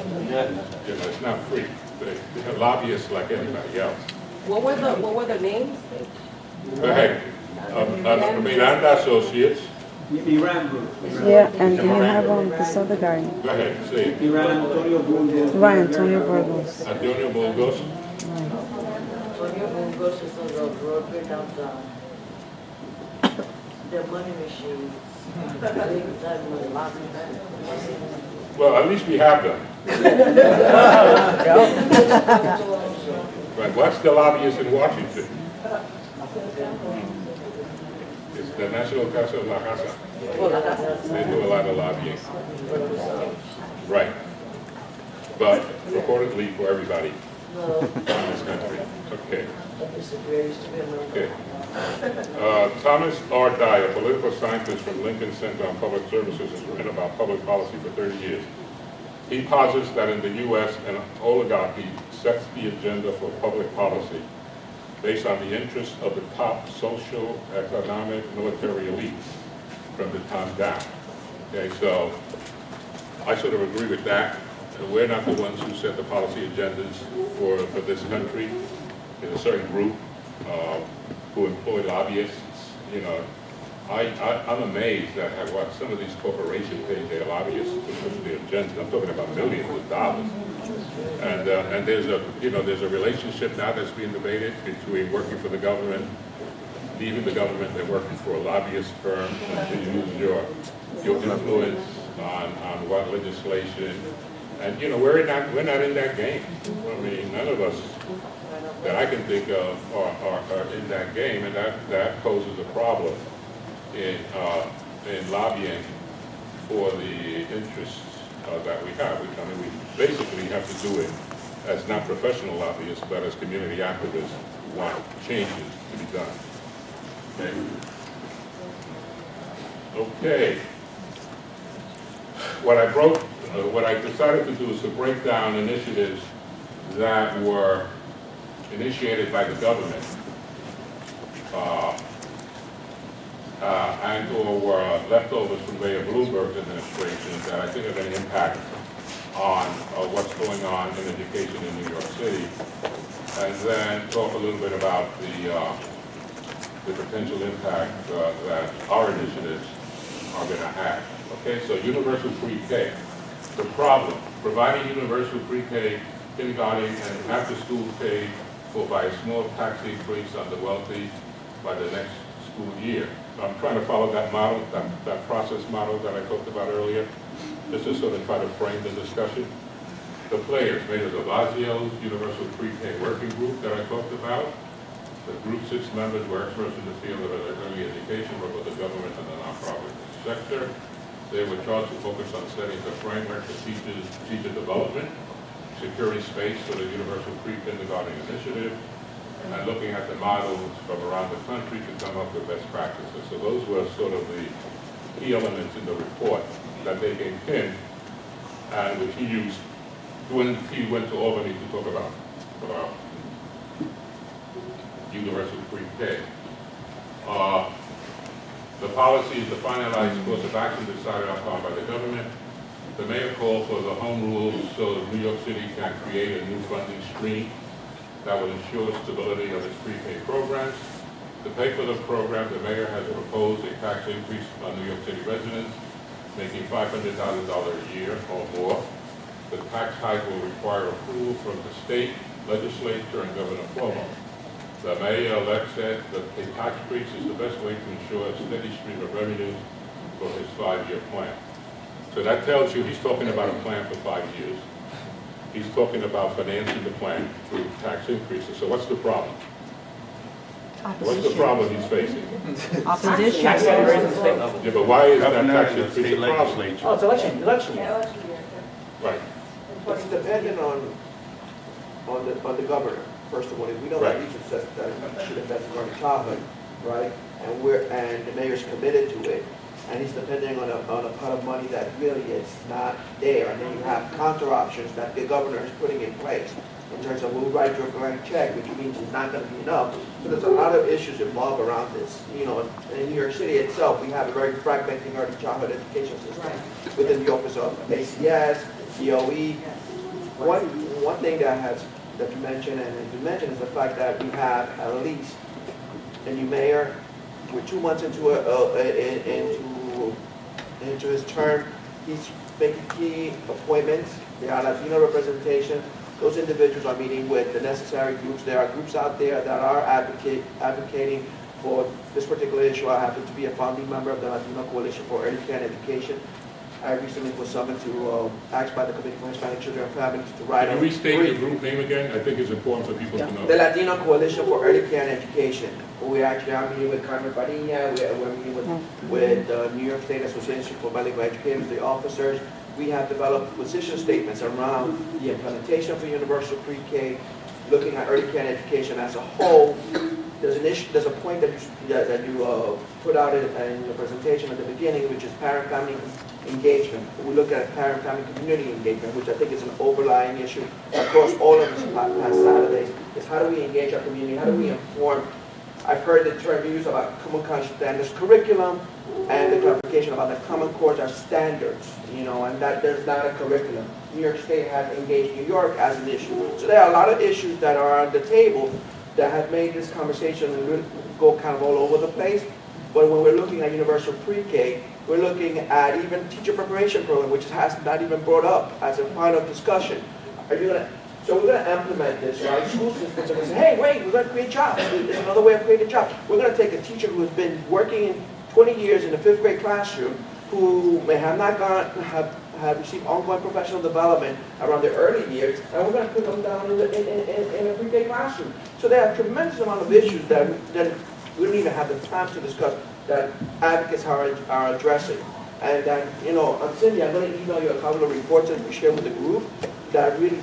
know, it's not free. They're lobbyists like anybody else. What were the names? Go ahead. Miranda Associates. Yeah, and you have this other guy, Go ahead, say it. Antonio Burgos. Antonio Burgos. Antonio Burgos is on the broker downtown. The money machine. Well, at least we have them. Right, what's the lobbyist in Washington? It's the National Casa de la Casa. They do a lot of lobbying. Right. But reportedly for everybody in this country. Okay. Okay. Thomas R. Dye, a political scientist from Lincoln Center on Public Services, has written about public policy for 30 years. He posits that in the U.S., an oligarchy sets the agenda for public policy based on the interests of the top social, economic, military elites from the top down. Okay, so I sort of agree with that. We're not the ones who set the policy agendas for this country. There's a certain group who employ lobbyists. You know, I'm amazed at what some of these corporations pay their lobbyists to push their agenda. I'm talking about millions of dollars. And there's a relationship now that's being debated between working for the government, leaving the government, and working for a lobbyist firm to use your influence on what legislation. And you know, we're not in that game. I mean, none of us that I can think of are in that game, and that poses a problem in lobbying for the interests that we have. I mean, we basically have to do it as not professional lobbyists, but as community activists who want changes to be done. Okay. What I decided to do is to break down initiatives that were initiated by the government and or were leftovers from the Bloomberg administration that I think are going to impact on what's going on in education in New York City, and then talk a little bit about the potential impact that our initiatives are going to have. Okay, so universal pre-K. The problem, providing universal pre-K, kindergarten, and after-school K by a small tax increase on the wealthy by the next school year. I'm trying to follow that model, that process model that I talked about earlier, just to sort of try to frame the discussion. The players, Mayor de Blasio's Universal Pre-K Working Group that I talked about. The group 6 members were experts in the field of early education for both the government and the nonprofit sector. They were charged to focus on setting the framework for teacher development, securing space for the Universal Pre-Kindergarten Initiative, and looking at the models from around the country to come up with best practices. So those were sort of the key elements in the report that they gave him, and which he used when he went to Albany to talk about universal pre-K. The policy is the finalized course of action decided upon by the government. The mayor called for the home rule so New York City can create a new funding stream that will ensure stability of its pre-K programs. To pay for the program, the mayor has proposed a tax increase on New York City residents, making $500,000 a year or more. The tax hike will require approval from the state legislature and Governor Cuomo. The mayor-elect said that a tax increase is the best way to ensure a steady stream of revenues for his 5-year plan. So that tells you he's talking about a plan for 5 years. He's talking about financing the plan through tax increases. So what's the problem? What's the problem he's facing? Opposition. Tax rate at the state level. Yeah, but why is that Governor tax and the increase state a problem? legislature. Oh, it's election year. Right. It's dependent on the governor, first of all. If we don't have research that we should invest in early childhood, right? And the mayor's committed to it, and he's depending on a pot of money that really is not there. And then you have counter options that the governor is putting in place in terms of we'll write you a blank check, which means it's not going to be enough. So there's a lot of issues involved around this. You know, and in New York City itself, we have a very fragmented early childhood education system within the office of ACS, DOE. One thing that you mentioned is the fact that we have at least a new mayor. We're 2 months into his term. He's making key appointments. There are Latino representation. Those individuals are meeting with the necessary groups. There are groups out there that are advocating for this particular issue. I happen to be a founding member of the Latino Coalition for Early Care and Education. I recently was summoned to ask by the Committee for Hispanic Children and Families to write. Can you restate your group name again? I think it's important for people to know. The Latino Coalition for Early Care and Education. We actually are meeting with Carmen Padilla. We're meeting with the New York State Association for Bilingual Educators, the officers. We have developed position statements around the implementation of the universal pre-K, looking at early care and education as a whole. There's a point that you put out in your presentation at the beginning, which is parent-family engagement. We look at parent-family community engagement, which I think is an overlying issue across all of these past Saturdays, is how do we engage our community, how do we inform. I've heard the term used about common college standards curriculum, and the clarification about the Common Core are standards, you know, and that there's not a curriculum. New York State has engaged New York as an issue. So there are a lot of issues that are on the table that have made this conversation go kind of all over the place. But when we're looking at universal pre-K, we're looking at even teacher preparation program, which has not even brought up as a point of discussion. So we're going to implement this, right? School systems are going to say, hey, wait, we're going to create jobs. There's another way of creating jobs. We're going to take a teacher who has been working 20 years in the 5th grade classroom, who may have not have received ongoing professional development around their early years, and we're going to put them down in a pre-K classroom. So there are a tremendous amount of issues that we don't even have the time to discuss that advocates are addressing. And then, you know, Cindy, I'm going to email you a couple of reports that we share with the group that really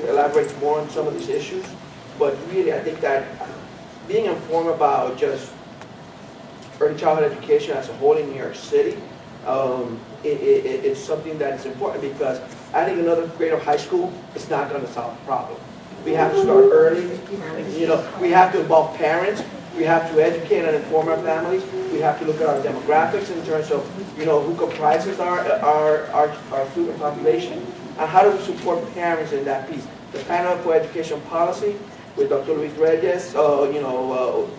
elaborates more on some of these issues. But really, I think that being informed about just early childhood education as a whole in New York City, it's something that is important, because adding another grade of high school is not going to solve the problem. We have to start early. You know, we have to involve parents. We have to educate and inform our families. We have to look at our demographics in terms of, you know, who comprises our student population, and how do we support parents in that piece. The panel for education policy with Dr. Luis Reyes,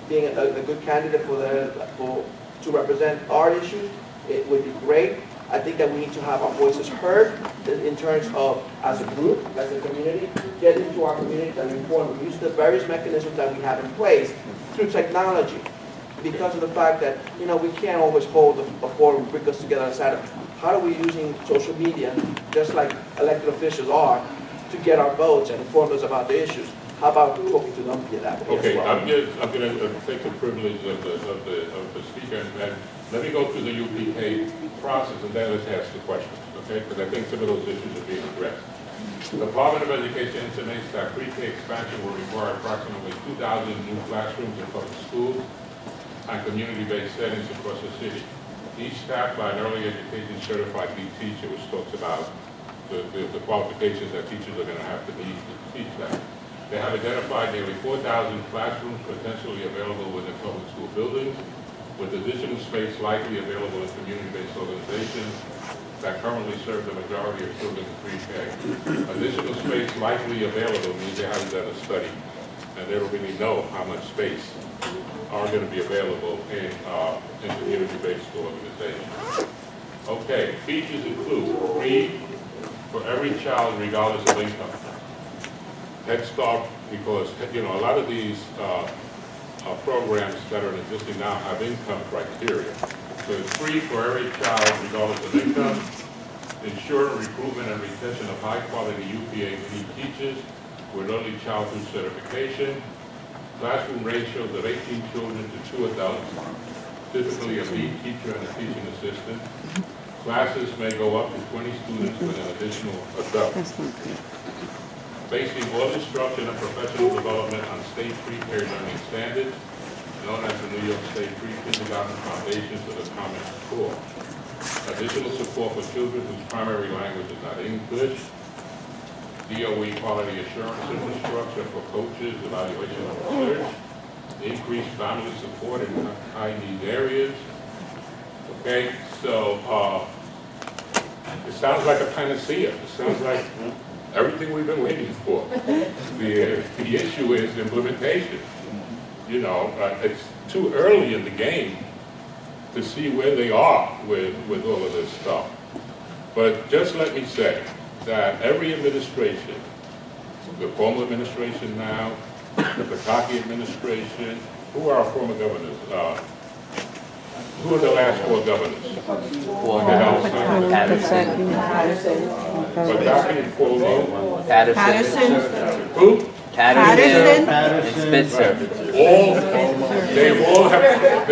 being a good candidate to represent our issues, it would be great. I think that we need to have our voices heard in terms of, as a group, as a community, get into our community and inform. We use the various mechanisms that we have in place through technology, because of the fact that, you know, we can't always hold a forum, bring us together and say, how are we using social media, just like elected officials are, to get our votes and inform us about the issues? How about talking to them via that way Okay, as well? I'm going to take the privilege of the speaker, and let me go through the UPK process, and then let's ask the questions, okay? Because I think some of those issues are being addressed. The Department of Education estimates that pre-K expansion will require approximately 2,000 new classrooms in public schools and community-based settings across the city, each staffed by an early education certified lead teacher, which talks about the qualifications that teachers are going to have to meet to teach that. They have identified nearly 4,000 classrooms potentially available within public school buildings, with additional space likely available in community-based organizations that currently serve the majority of children in pre-K. Additional space likely available means they haven't done a study, and they don't really know how much space are going to be available in community-based organizations. Okay, features include read for every child regardless of income. Head Start, because, you know, a lot of these programs that are existing now have income criteria. So it's free for every child regardless of income. ensuring recruitment and retention of high-quality UPAP teachers with early childhood certification, classroom ratios of 18 children to 2 adults, typically a lead teacher and a teaching assistant. Classes may go up to 20 students with an additional adult. Basing all instruction and professional development on state pre-K learning standards, known as the New York State Pre-Kindergarten Foundation for the Common Core. Additional support for children whose primary language is not English. DOE quality assurance infrastructure for coaches, evaluation and research. Increased family support in high-need areas. Okay, so it sounds like a panacea. It sounds like everything we've been waiting for. The issue is implementation. You know, it's too early in the game to see where they are with all of this stuff. But just let me say that every administration, the Cuomo administration now, the Pataki administration, who are our former governors? Who are the last 4 governors? Pataki, Cuomo, Patterson. Who? Patterson and Spitzer.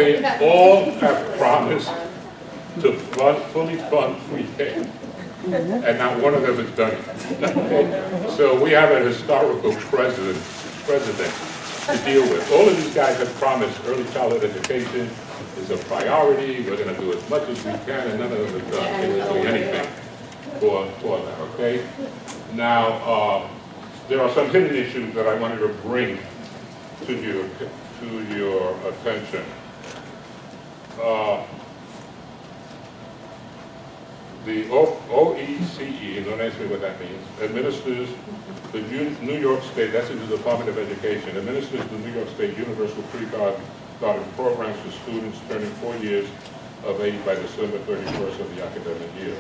They all have promised to fully fund pre-K. And not one of them has done it. So we have a historical president to deal with. All of these guys have promised early childhood education is a priority. We're going to do as much as we can, and none of them have done basically anything for that, okay? Now, there are some hidden issues that I wanted to bring to your attention. The OECE, don't ask me what that means, administers the New York State, that's in the Department of Education, administers the New York State Universal Pre-Garden programs for students turning 4 years of age by December 31st of the academic year.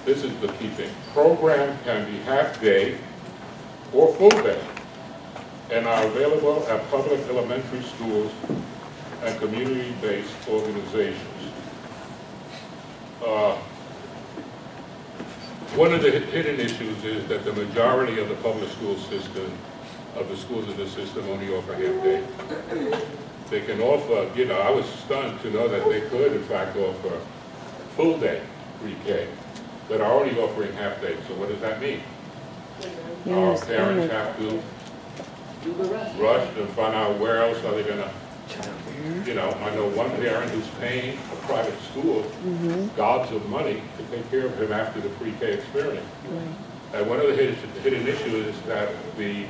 This is the key thing. Program can be half-day or full-day and are available at public elementary schools and community-based organizations. One of the hidden issues is that the majority of the public school system, of the schools in the system, only offer half-day. They can offer, you know, I was stunned to know that they could, in fact, offer full-day pre-K, but are only offering half-day. So what does that mean? Our parents have to rush and find out where else are they going to, you know, I know one parent who's paying a private school gobs of money to take care of him after the pre-K experience. And one of the hidden issues is that the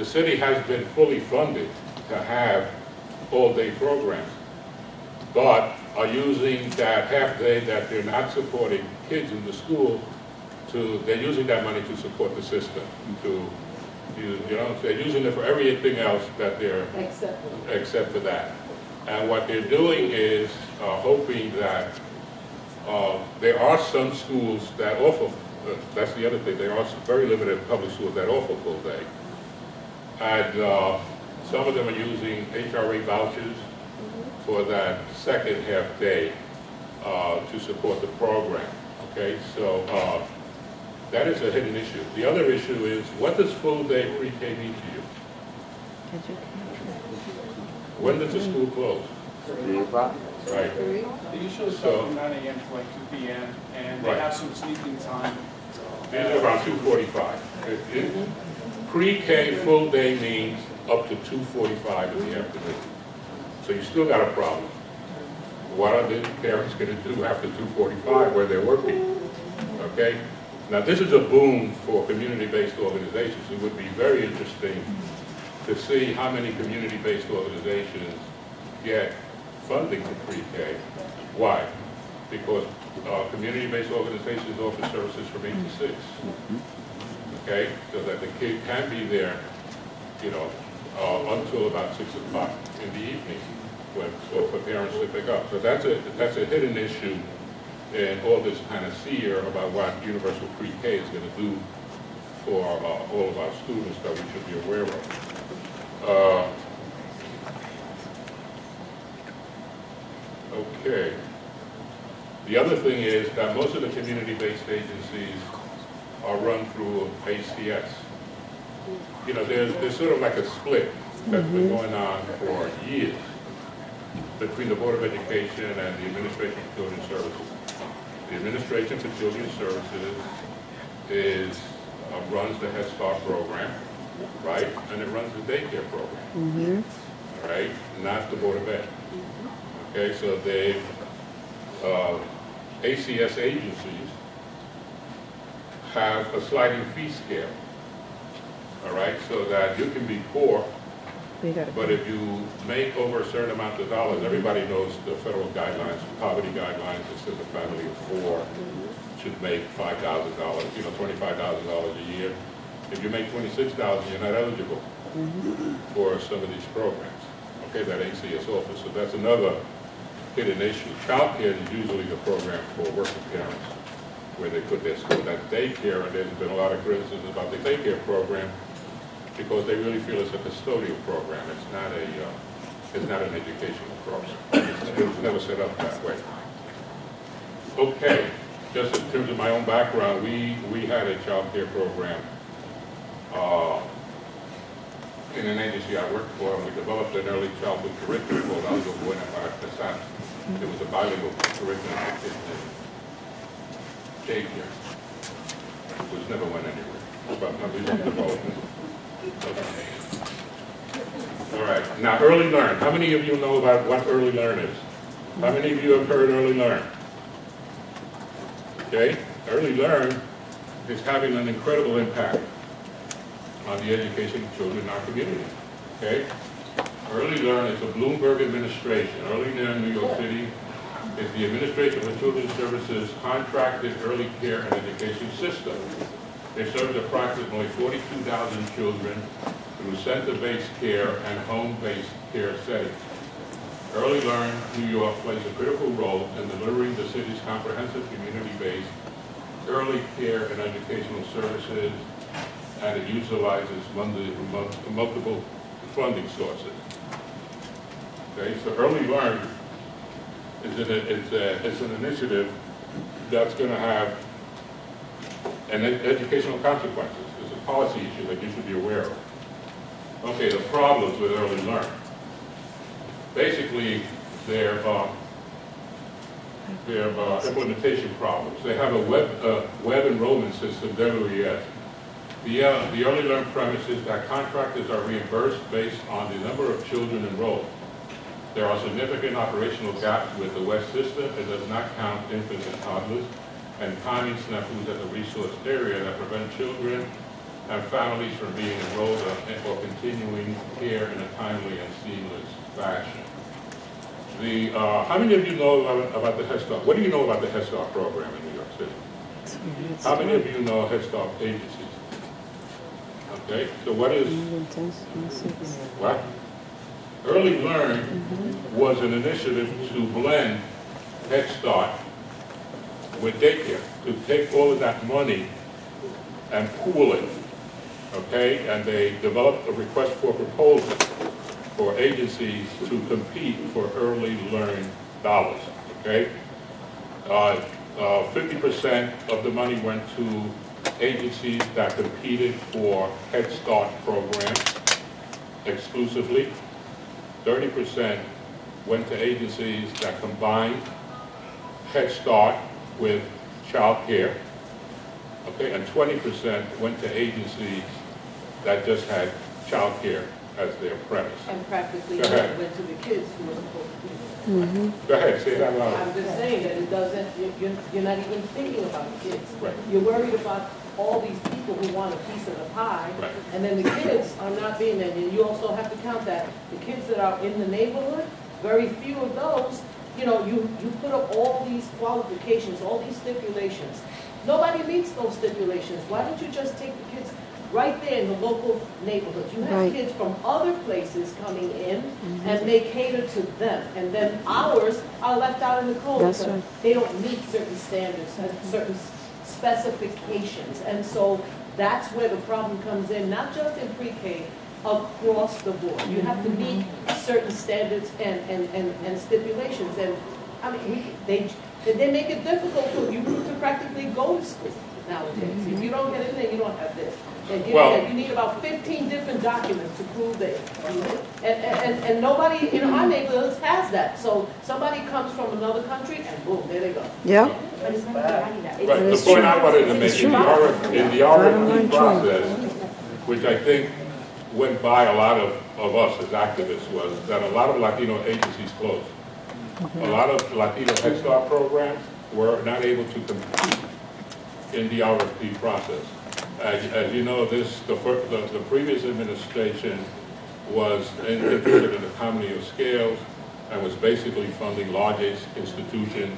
city has been fully funded to have all-day programs, but are using that half-day that they're not supporting kids in the school they're using that money to support the system, they're using it for everything else that they're, except for that. And what they're doing is hoping that there are some schools that offer, that's the other thing, there are some very limited public schools that offer full day. And some of them are using HRA vouchers for that second half day to support the program. Okay, so that is a hidden issue. The other issue is, what does full day pre-K mean to you? When does the school close? 3 o'clock. Right. They usually start from 9 a.m. to like 2 p.m. and they have some sleeping time. These are around 2:45. Pre-K full day means up to 2:45 in the afternoon. So you still got a problem. What are the parents going to do after 2:45 where they're working? Okay? Now this is a boom for community-based organizations. It would be very interesting to see how many community-based organizations get funding for pre-K. Why? Because community-based organizations offer services from 8 to 6. Okay? So that the kid can be there, you know, until about 6 o'clock in the evening for parents to pick up. So that's a hidden issue in all this panacea about what universal pre-K is going to do for all of our students that we should be aware of. Okay. The other thing is that most of the community-based agencies are run through ACS. You know, there's sort of like a split that's been going on for years between the Board of Education and the Administration for Children's Services. The Administration for Children's Services runs the Head Start program, right? And it runs the daycare program, all right? Not the Board of Ed. Okay, so they, ACS agencies have a sliding fee scale, all right? So that you can be poor, but if you make over a certain amount of dollars, everybody knows the federal guidelines, poverty guidelines, it says a family of four should make $5,000, you know, $25,000 a year. If you make $26,000, you're not eligible for some of these programs, okay, that ACS offers. So that's another hidden issue. Child care is usually the program for working parents, where they put their school. That's daycare, and there's been a lot of criticism about the daycare program, because they really feel it's a custodial program. It's not an educational program. It was never set up that way. Okay, just in terms of my own background, we had a child care program in an agency I worked for, and we developed an early childhood curriculum called Algo Buena para Empezar. It was a bilingual curriculum for kids in daycare, which never went anywhere. But we developed it. Okay. All right. Now, early learn. How many of you know about what early learn is? How many of you have heard early learn? Okay. Early learn is having an incredible impact on the education of children in our community. Okay. Early learn is a Bloomberg administration. Early Learn New York City is the Administration for Children's Services contracted early care and education system. It serves approximately 42,000 children through center-based care and home-based care settings. Early Learn New York plays a critical role in delivering the city's comprehensive community-based early care and educational services, and it utilizes multiple funding sources. Okay, so Early Learn is an initiative that's going to have and educational consequences. It's a policy issue that you should be aware of. Okay, the problems with Early Learn. Basically, they're implementation problems. They have a web enrollment system, WES. The Early Learn premise is that contractors are reimbursed based on the number of children enrolled. There are significant operational gaps with the WES system. It does not count infants and toddlers, and timing snafus at the resource area that prevent children and families from being enrolled or continuing care in a timely and seamless fashion. How many of you know about the Head Start? What do you know about the Head Start program in New York City? How many of you know Head Start agencies? Okay, so what is, what? Early Learn was an initiative to blend Head Start with daycare, to take all of that money and pool it, okay? And they developed a request for proposal for agencies to compete for early learn dollars, okay? 50% of the money went to agencies that competed for Head Start programs exclusively. 30% went to agencies that combined Head Start with child care, okay, and 20% went to agencies that just had child care as their premise. And practically Go ahead. went to the kids who were supposed to be there. Go ahead, say that loud. I'm just saying that it doesn't, you're not even thinking about the kids. Right. You're worried about all these people who want a piece of the pie, Right. and then the kids are not being there. And you also have to count that the kids that are in the neighborhood, very few of those, you know, you put up all these qualifications, all these stipulations. Nobody meets those stipulations. Why don't you just take the kids right there in the local neighborhood? You have Right. kids from other places coming in, and they cater to them. And then ours are left out in the cold That's because right. they don't meet certain standards and certain specifications. And so that's where the problem comes in, not just in pre-K, across the board. You have to meet certain standards and stipulations. And I mean, They make it difficult for you to practically go to school nowadays. If you don't get in there, you don't have this. And you need about 15 different documents to prove that. And nobody in our neighborhoods has that. So somebody comes from another country and boom, there they go. Yeah. But it's not that. Right, the point I wanted to make in the RFP process, which I think went by a lot of us as activists, was that a lot of Latino agencies closed. A lot of Latino Head Start programs were not able to compete in the RFP process. As you know, the previous administration was interested in economy of scales and was basically funding large institutions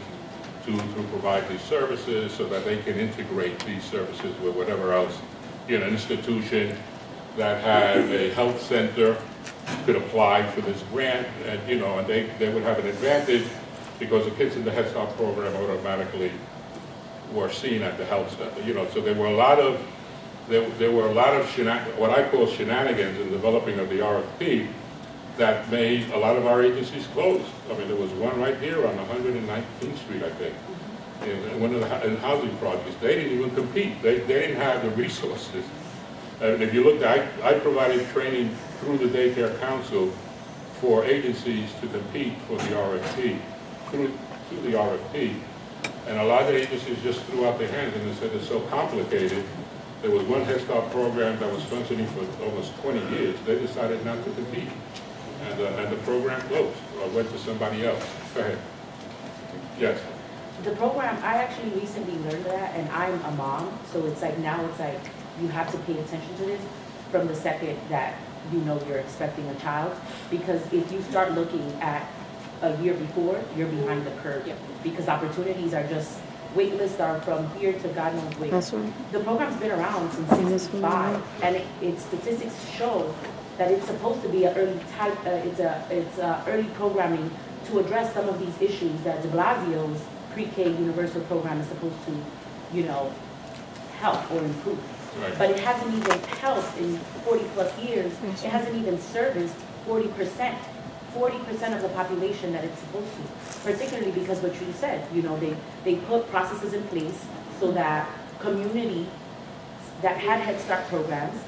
to provide these services so that they can integrate these services with whatever else. An institution that had a health center could apply for this grant, and and they would have an advantage because the kids in the Head Start program automatically were seen at the health center. So there were a lot of what I call shenanigans in developing of the RFP that made a lot of our agencies close. I mean, there was one right here on 119th Street, I think, in one of the housing projects. They didn't even compete. They didn't have the resources. And if you look, I provided training through the Daycare Council for agencies to compete for the RFP, through the RFP. And a lot of agencies just threw out their hands and they said it's so complicated. There was one Head Start program that was functioning for almost 20 years. They decided not to compete. And the program closed or went to somebody else. Go ahead. Yes. The program, I actually recently learned that, and I'm a mom, so it's like now it's like you have to pay attention to this from the second that you're expecting a child, because if you start looking at a year before, you're behind the curve. Yep. Because opportunities are just, wait lists are from here to God knows where. That's right. The program's been around since 65, and its statistics show that it's supposed to be an early type, it's early programming to address some of these issues that de Blasio's pre-K universal program is supposed to, help or improve. Right. But it hasn't even helped in 40 plus years. It hasn't even serviced 40% of the population that it's supposed to. Particularly because what you said, they put processes in place so that community that had Head Start programs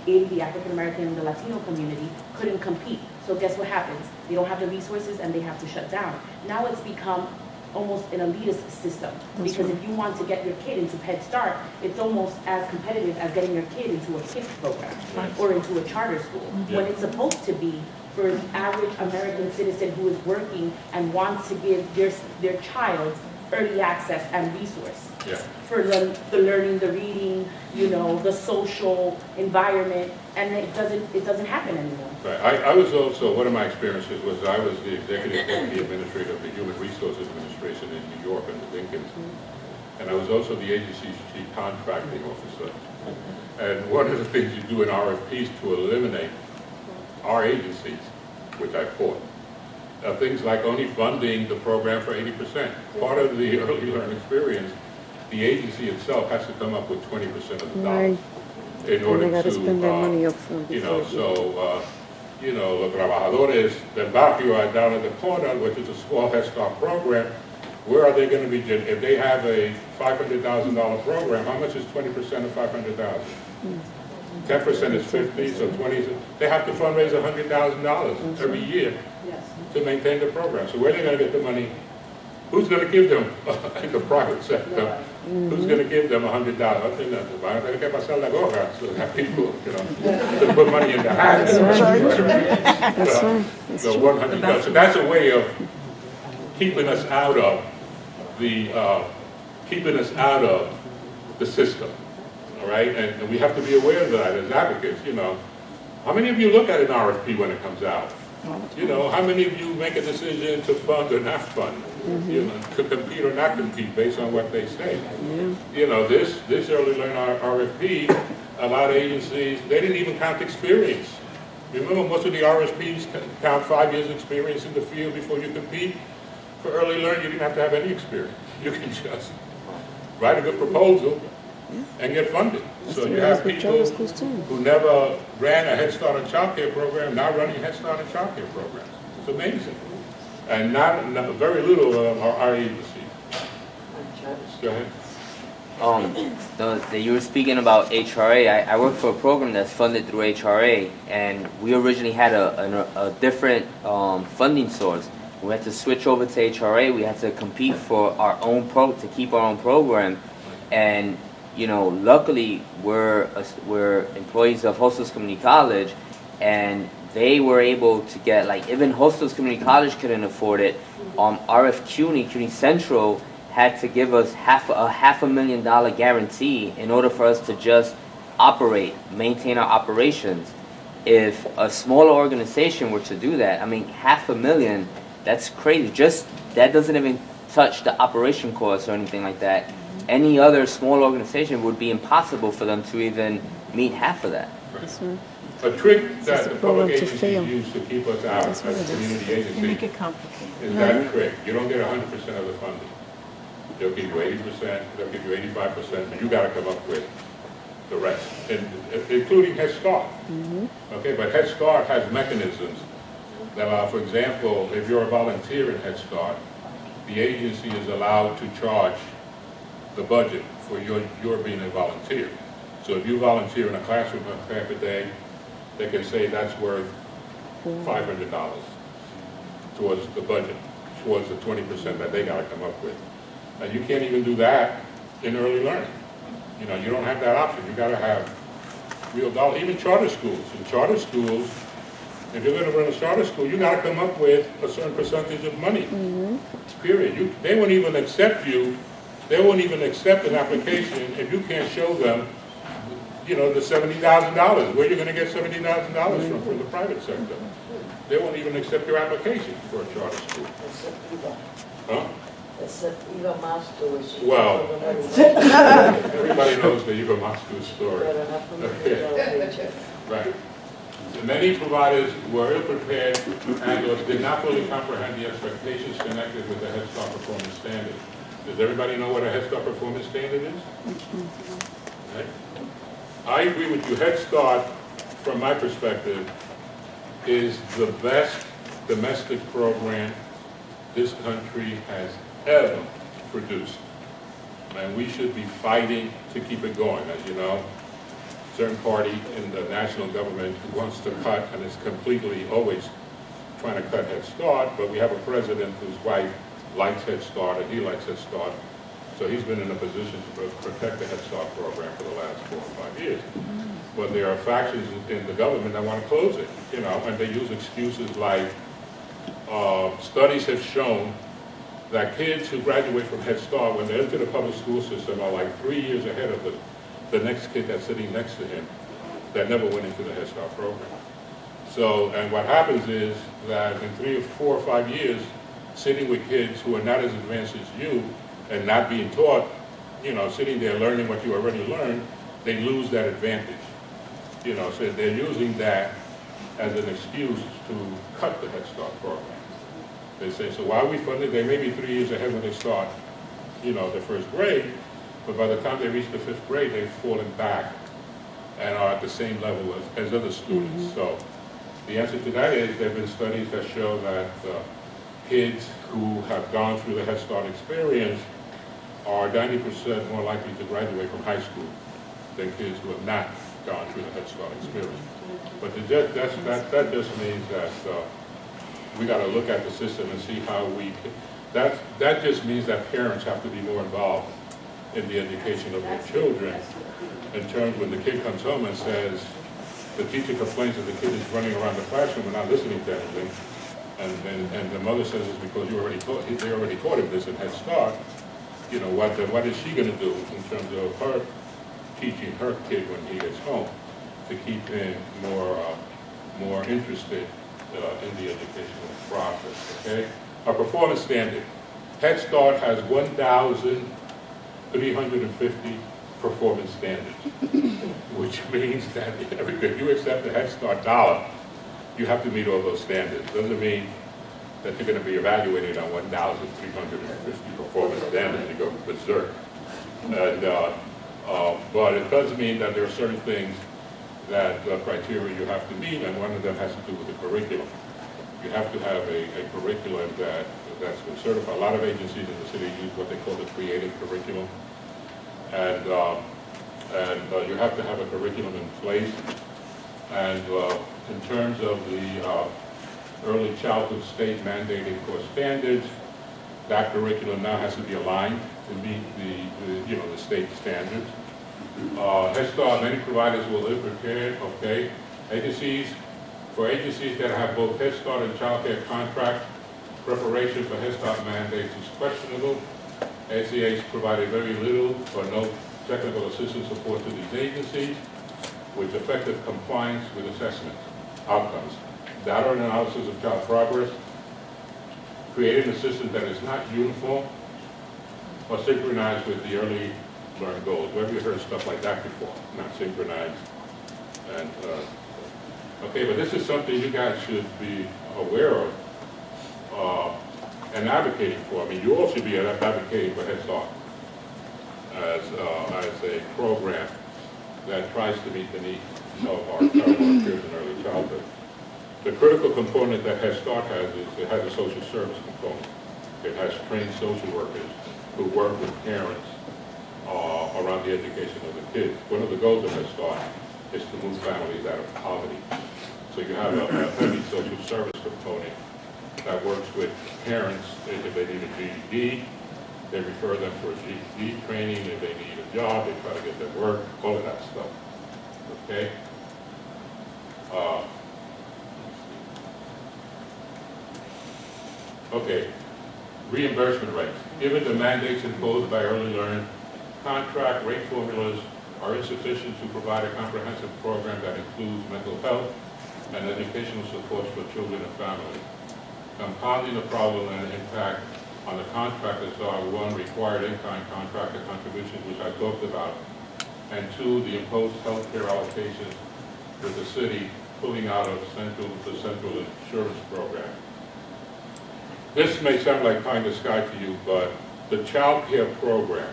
in the African American and the Latino community couldn't compete. So guess what happens? They don't have the resources and they have to shut down. Now it's become almost an elitist system, because if you want to get your kid into Head Start, it's almost as competitive as getting your kid into a KIPP program or into a charter school, when it's supposed to be for the average American citizen who is working and wants to give their child early access and resource for the learning, the reading, the social environment, and it doesn't happen anymore. Right. I was also, one of my experiences was I was the executive deputy administrator of the Human Resources Administration in New York under Lincoln, and I was also the agency's chief contracting officer. And one of the things you do in RFPs to eliminate our agencies, which I fought, things like only funding the program for 80%. Part of the early learning experience, the agency itself has to come up with 20% of the dollars in order to, spend their money up front. Los trabajadores del barrio are down at the corner, which is a small Head Start program. Where are they going to be? If they have a $500,000 program, how much is 20% of $500,000? 10% is 50, so 20. They have to fundraise $100,000 every year to maintain the program. So where are they going to get the money? Who's going to give them in the private sector? Who's going to give them $100? I think that's about it. They pasar la gorra, so that people, to put money in their hands. That's right. So $100. So that's a way of keeping us out of the system. All right, and we have to be aware of that as advocates. How many of you look at an RFP when it comes out? How many of you make a decision to fund or not fund? To compete or not compete based on what they say. This early learning RFP, a lot of agencies, they didn't even count experience. Remember, most of the RFPs count 5 years experience in the field before you compete. For early learning, you didn't have to have any experience. You can just write a good proposal and get funded. So you have people who never ran a Head Start and Child Care program now running Head Start and Child Care programs. It's amazing. And not very little of them are our agencies. Go ahead. You were speaking about HRA. I work for a program that's funded through HRA, and we originally had a different funding source. We had to switch over to HRA. We had to compete for our own to keep our own program, and luckily we're employees of Hostos Community College, and they were able to get, like, even Hostos Community College couldn't afford it. RF CUNY Central had to give us half a $500,000 guarantee in order for us to just maintain our operations. If a smaller organization were to do that, I mean, $500,000, that's crazy. Just that doesn't even touch the operation costs or anything like that. Any other small organization would be impossible for them to even meet half of that. A trick that the public agencies use to keep us out as a community agency Make it complicated. is that trick. You don't get 100% of the funding. They'll give you 80%, they'll give you 85%, and you got to come up with the rest, including Head Start. Okay, but Head Start has mechanisms that allow, for example, if you're a volunteer in Head Start, the agency is allowed to charge the budget for your being a volunteer. So if you volunteer in a classroom for half a day, they can say that's worth $500 towards the budget, towards the 20% that they got to come up with. And you can't even do that in early learning. You don't have that option. You got to have real dollars. Even charter schools. In charter schools, if you're going to run a charter school, you got to come up with a certain percentage of money. Period. They won't even accept you. They won't even accept an application if you can't show them, the $70,000. Where you're going to get $70,000 from the private sector? They won't even accept your application for a charter school. Huh? Eva Moscow. Well, everybody knows the Eva Moscow story. Okay. Right. Many providers were ill-prepared and or did not fully comprehend the expectations connected with the Head Start Performance Standard. Does everybody know what a Head Start Performance Standard is? Right. I agree with you. Head Start, from my perspective, is the best domestic program this country has ever produced. And we should be fighting to keep it going. As you know, a certain party in the national government wants to cut and is completely always trying to cut Head Start, but we have a president whose wife likes Head Start and he likes Head Start. So he's been in a position to protect the Head Start program for the last 4 or 5 years. But there are factions in the government that want to close it, and they use excuses like studies have shown that kids who graduate from Head Start, when they enter the public school system, are like 3 years ahead of the next kid that's sitting next to him that never went into the Head Start program. So, and what happens is that in 3 or 4 or 5 years, sitting with kids who are not as advanced as you and not being taught, sitting there learning what you already learned, they lose that advantage. So they're using that as an excuse to cut the Head Start program. They say, so why are we funding? They may be 3 years ahead when they start, their first grade, but by the time they reach the 5th grade, they've fallen back and are at the same level as other students. So the answer to that is there have been studies that show that kids who have gone through the Head Start experience are 90% more likely to graduate from high school than kids who have not gone through the Head Start experience. But that just means that we got to look at the system and see how we can. That just means that parents have to be more involved in the education of their children. In terms when the kid comes home and says, the teacher complains that the kid is running around the classroom and not listening to anything, and the mother says it's because they already taught him this in Head Start. What is she going to do in terms of her teaching her kid when he gets home to keep him more interested in the educational process? Okay, a performance standard. Head Start has 1,350 performance standards, which means that if you accept the Head Start dollar, you have to meet all those standards. Doesn't mean that you're going to be evaluated on 1,350 performance standards. You go berserk. But it does mean that there are certain things that criteria you have to meet, and one of them has to do with the curriculum. You have to have a curriculum that's been certified. A lot of agencies in the city use what they call the creative curriculum. And you have to have a curriculum in place. And in terms of the early childhood state mandated core standards, that curriculum now has to be aligned to meet the state standards. Head Start, many providers will live prepared, okay. For agencies that have both Head Start and child care contracts, preparation for Head Start mandates is questionable. ACH provided very little or no technical assistance support to these agencies, with effective compliance with assessment outcomes. Data analysis of child progress, creating a system that is not uniform or synchronized with the early learned goals. Where have you heard stuff like that before? Not synchronized. And okay, but this is something you guys should be aware of and advocating for. I mean, you all should be advocating for Head Start as a program that tries to meet the needs of our kids in early childhood. The critical component that Head Start has is it has a social service component. It has trained social workers who work with parents around the education of the kids. One of the goals of Head Start is to move families out of poverty. So you have a heavy social service component that works with parents. If they need a GED, they refer them for a GED training. If they need a job, they try to get them work, all of that stuff. Okay? Okay, reimbursement rates. Given the mandates imposed by Early Learn, contract rate formulas are insufficient to provide a comprehensive program that includes mental health and educational supports for children and families. Compounding the problem and impact on the contractors are, one, required in-kind contractor contributions, which I talked about, and two, the imposed health care allocations with the city pulling out of the central insurance program. This may sound like pie in the sky to you, but the child care program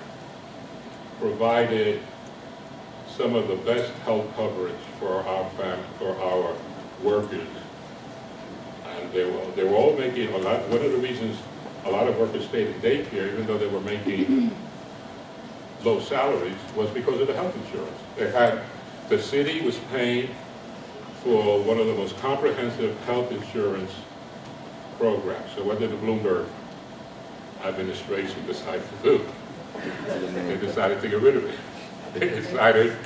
provided some of the best health coverage for our workers. And they were all making a lot. One of the reasons a lot of workers stayed in daycare, even though they were making low salaries, was because of the health insurance. The city was paying for one of the most comprehensive health insurance programs. So what did the Bloomberg administration decide to do? They decided to get rid of it. They decided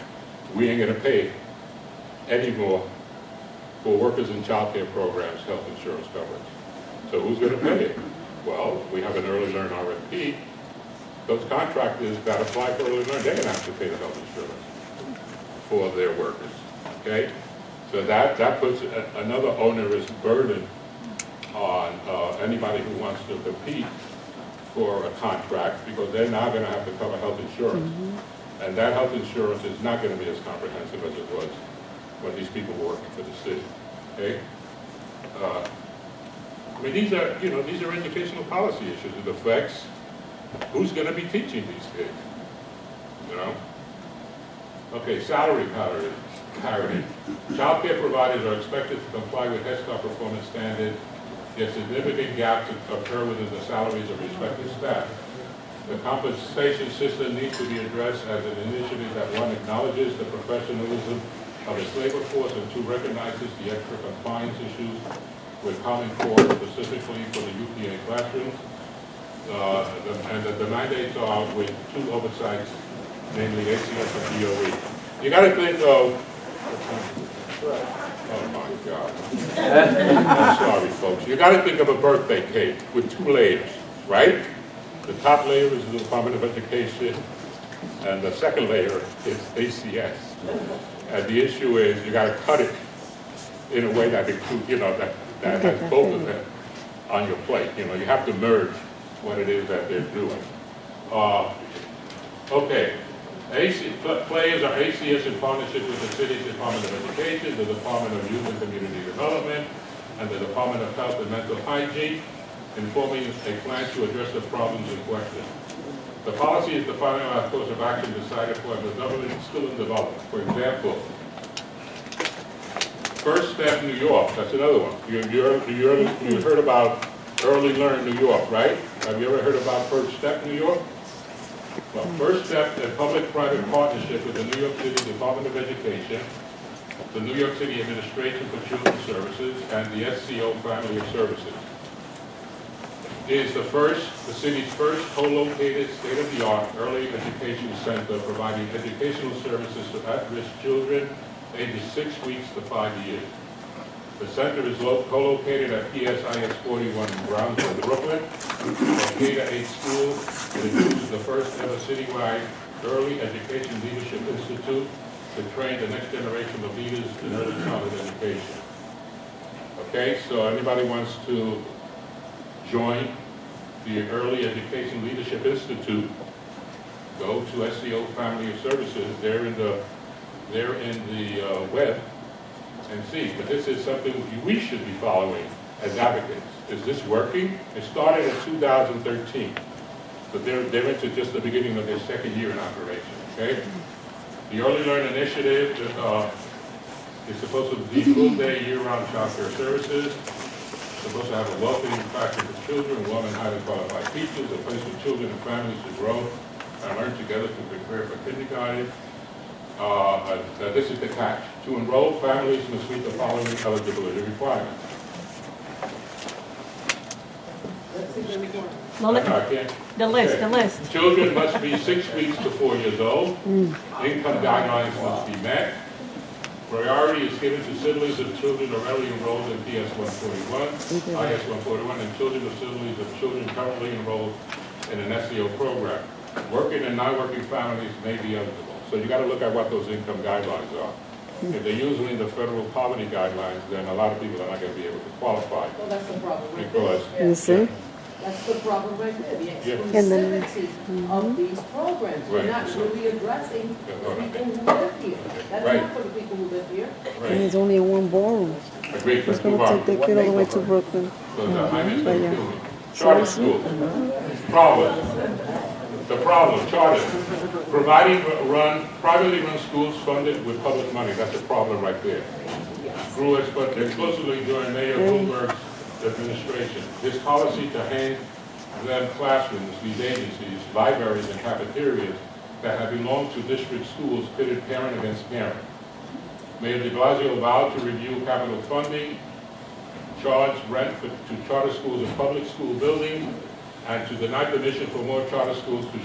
we ain't going to pay anymore for workers in child care programs health insurance coverage. So who's going to pay it? Well, we have an Early Learn RFP. Those contractors that apply for Early Learn, they're going to have to pay the health insurance for their workers. Okay? So that puts another onerous burden on anybody who wants to compete for a contract, because they're now going to have to cover health insurance. And that health insurance is not going to be as comprehensive as it was when these people were working for the city. Okay? I mean, these are educational policy issues. It affects who's going to be teaching these kids. You know? Okay, salary parity. Child care providers are expected to comply with Head Start performance standards, yet significant gaps occur within the salaries of respective staff. The compensation system needs to be addressed as an initiative that, one, acknowledges the professionalism of its labor force, and two, recognizes the extra compliance issues with Common Core, specifically for the UPA classrooms. And the mandates are with two oversights, namely ACS and DOE. You got to think of, oh my God. I'm sorry, folks. You got to think of a birthday cake with two layers, right? The top layer is the Department of Education, and the second layer is ACS. And the issue is you got to cut it in a way that includes, that has both of them on your plate. You have to merge what it is that they're doing. Okay. Players are ACS in partnership with the city's Department of Education, the Department of Youth and Community Development, and the Department of Health and Mental Hygiene, informing a plan to address the problems in question. The policy is the finalized course of action decided for the government still in development. For example, First Step New York, that's another one. You heard about Early Learn New York, right? Have you ever heard about First Step New York? Well, First Step is a public-private partnership with the New York City Department of Education, the New York City Administration for Children's Services, and the SCO Family of Services. It is the city's first co-located, state-of-the-art early education center providing educational services to at-risk children ages 6 weeks to 5 years. The center is co-located at PSIS 41 in Brownsville, Brooklyn, a K-8 school. It includes the first ever citywide early education leadership institute to train the next generation of leaders in early childhood education. Okay, so anybody wants to join the Early Education Leadership Institute, go to SCO Family of Services. They're in the web and see. But this is something we should be following as advocates. Is this working? It started in 2013, but they're into just the beginning of their second year in operation. Okay. The Early Learn Initiative is supposed to be full-day, year-round child care services. Supposed to have a welcoming factor for children, warm and highly qualified teachers, a place for children and families to grow and learn together to prepare for kindergarten. This is the catch. To enroll, families must meet the following eligibility requirements. The list. Children must be 6 weeks to 4 years old. Income guidelines must be met. Priority is given to siblings of children already enrolled in PS 141, IS 141, and children of siblings of children currently enrolled in an SEO program. Working and non-working families may be eligible. So you got to look at what those income guidelines are. If they're usually the federal poverty guidelines, then a lot of people are not going to be able to qualify. Well, that's the problem right Because there. You see? That's the problem right there, the Yeah. exclusivity of these programs. We're not really addressing the people who live here. That's Right. not for the people who live here. And there's only one ballroom. Agreed. Who's going to take their kid all the way to Brooklyn? So the Hyman's But going to yeah. kill me. Charter school. Problem. The problem, charter. Privately run schools funded with public money. That's a problem right there. Grew exclusively during Mayor Bloomberg's administration. His policy to hand them classrooms, these agencies, libraries, and cafeterias that have belonged to district schools pitted parent against parent. Mayor de Blasio vowed to review capital funding, charge rent to charter schools and public school buildings, and to deny permission for more charter schools to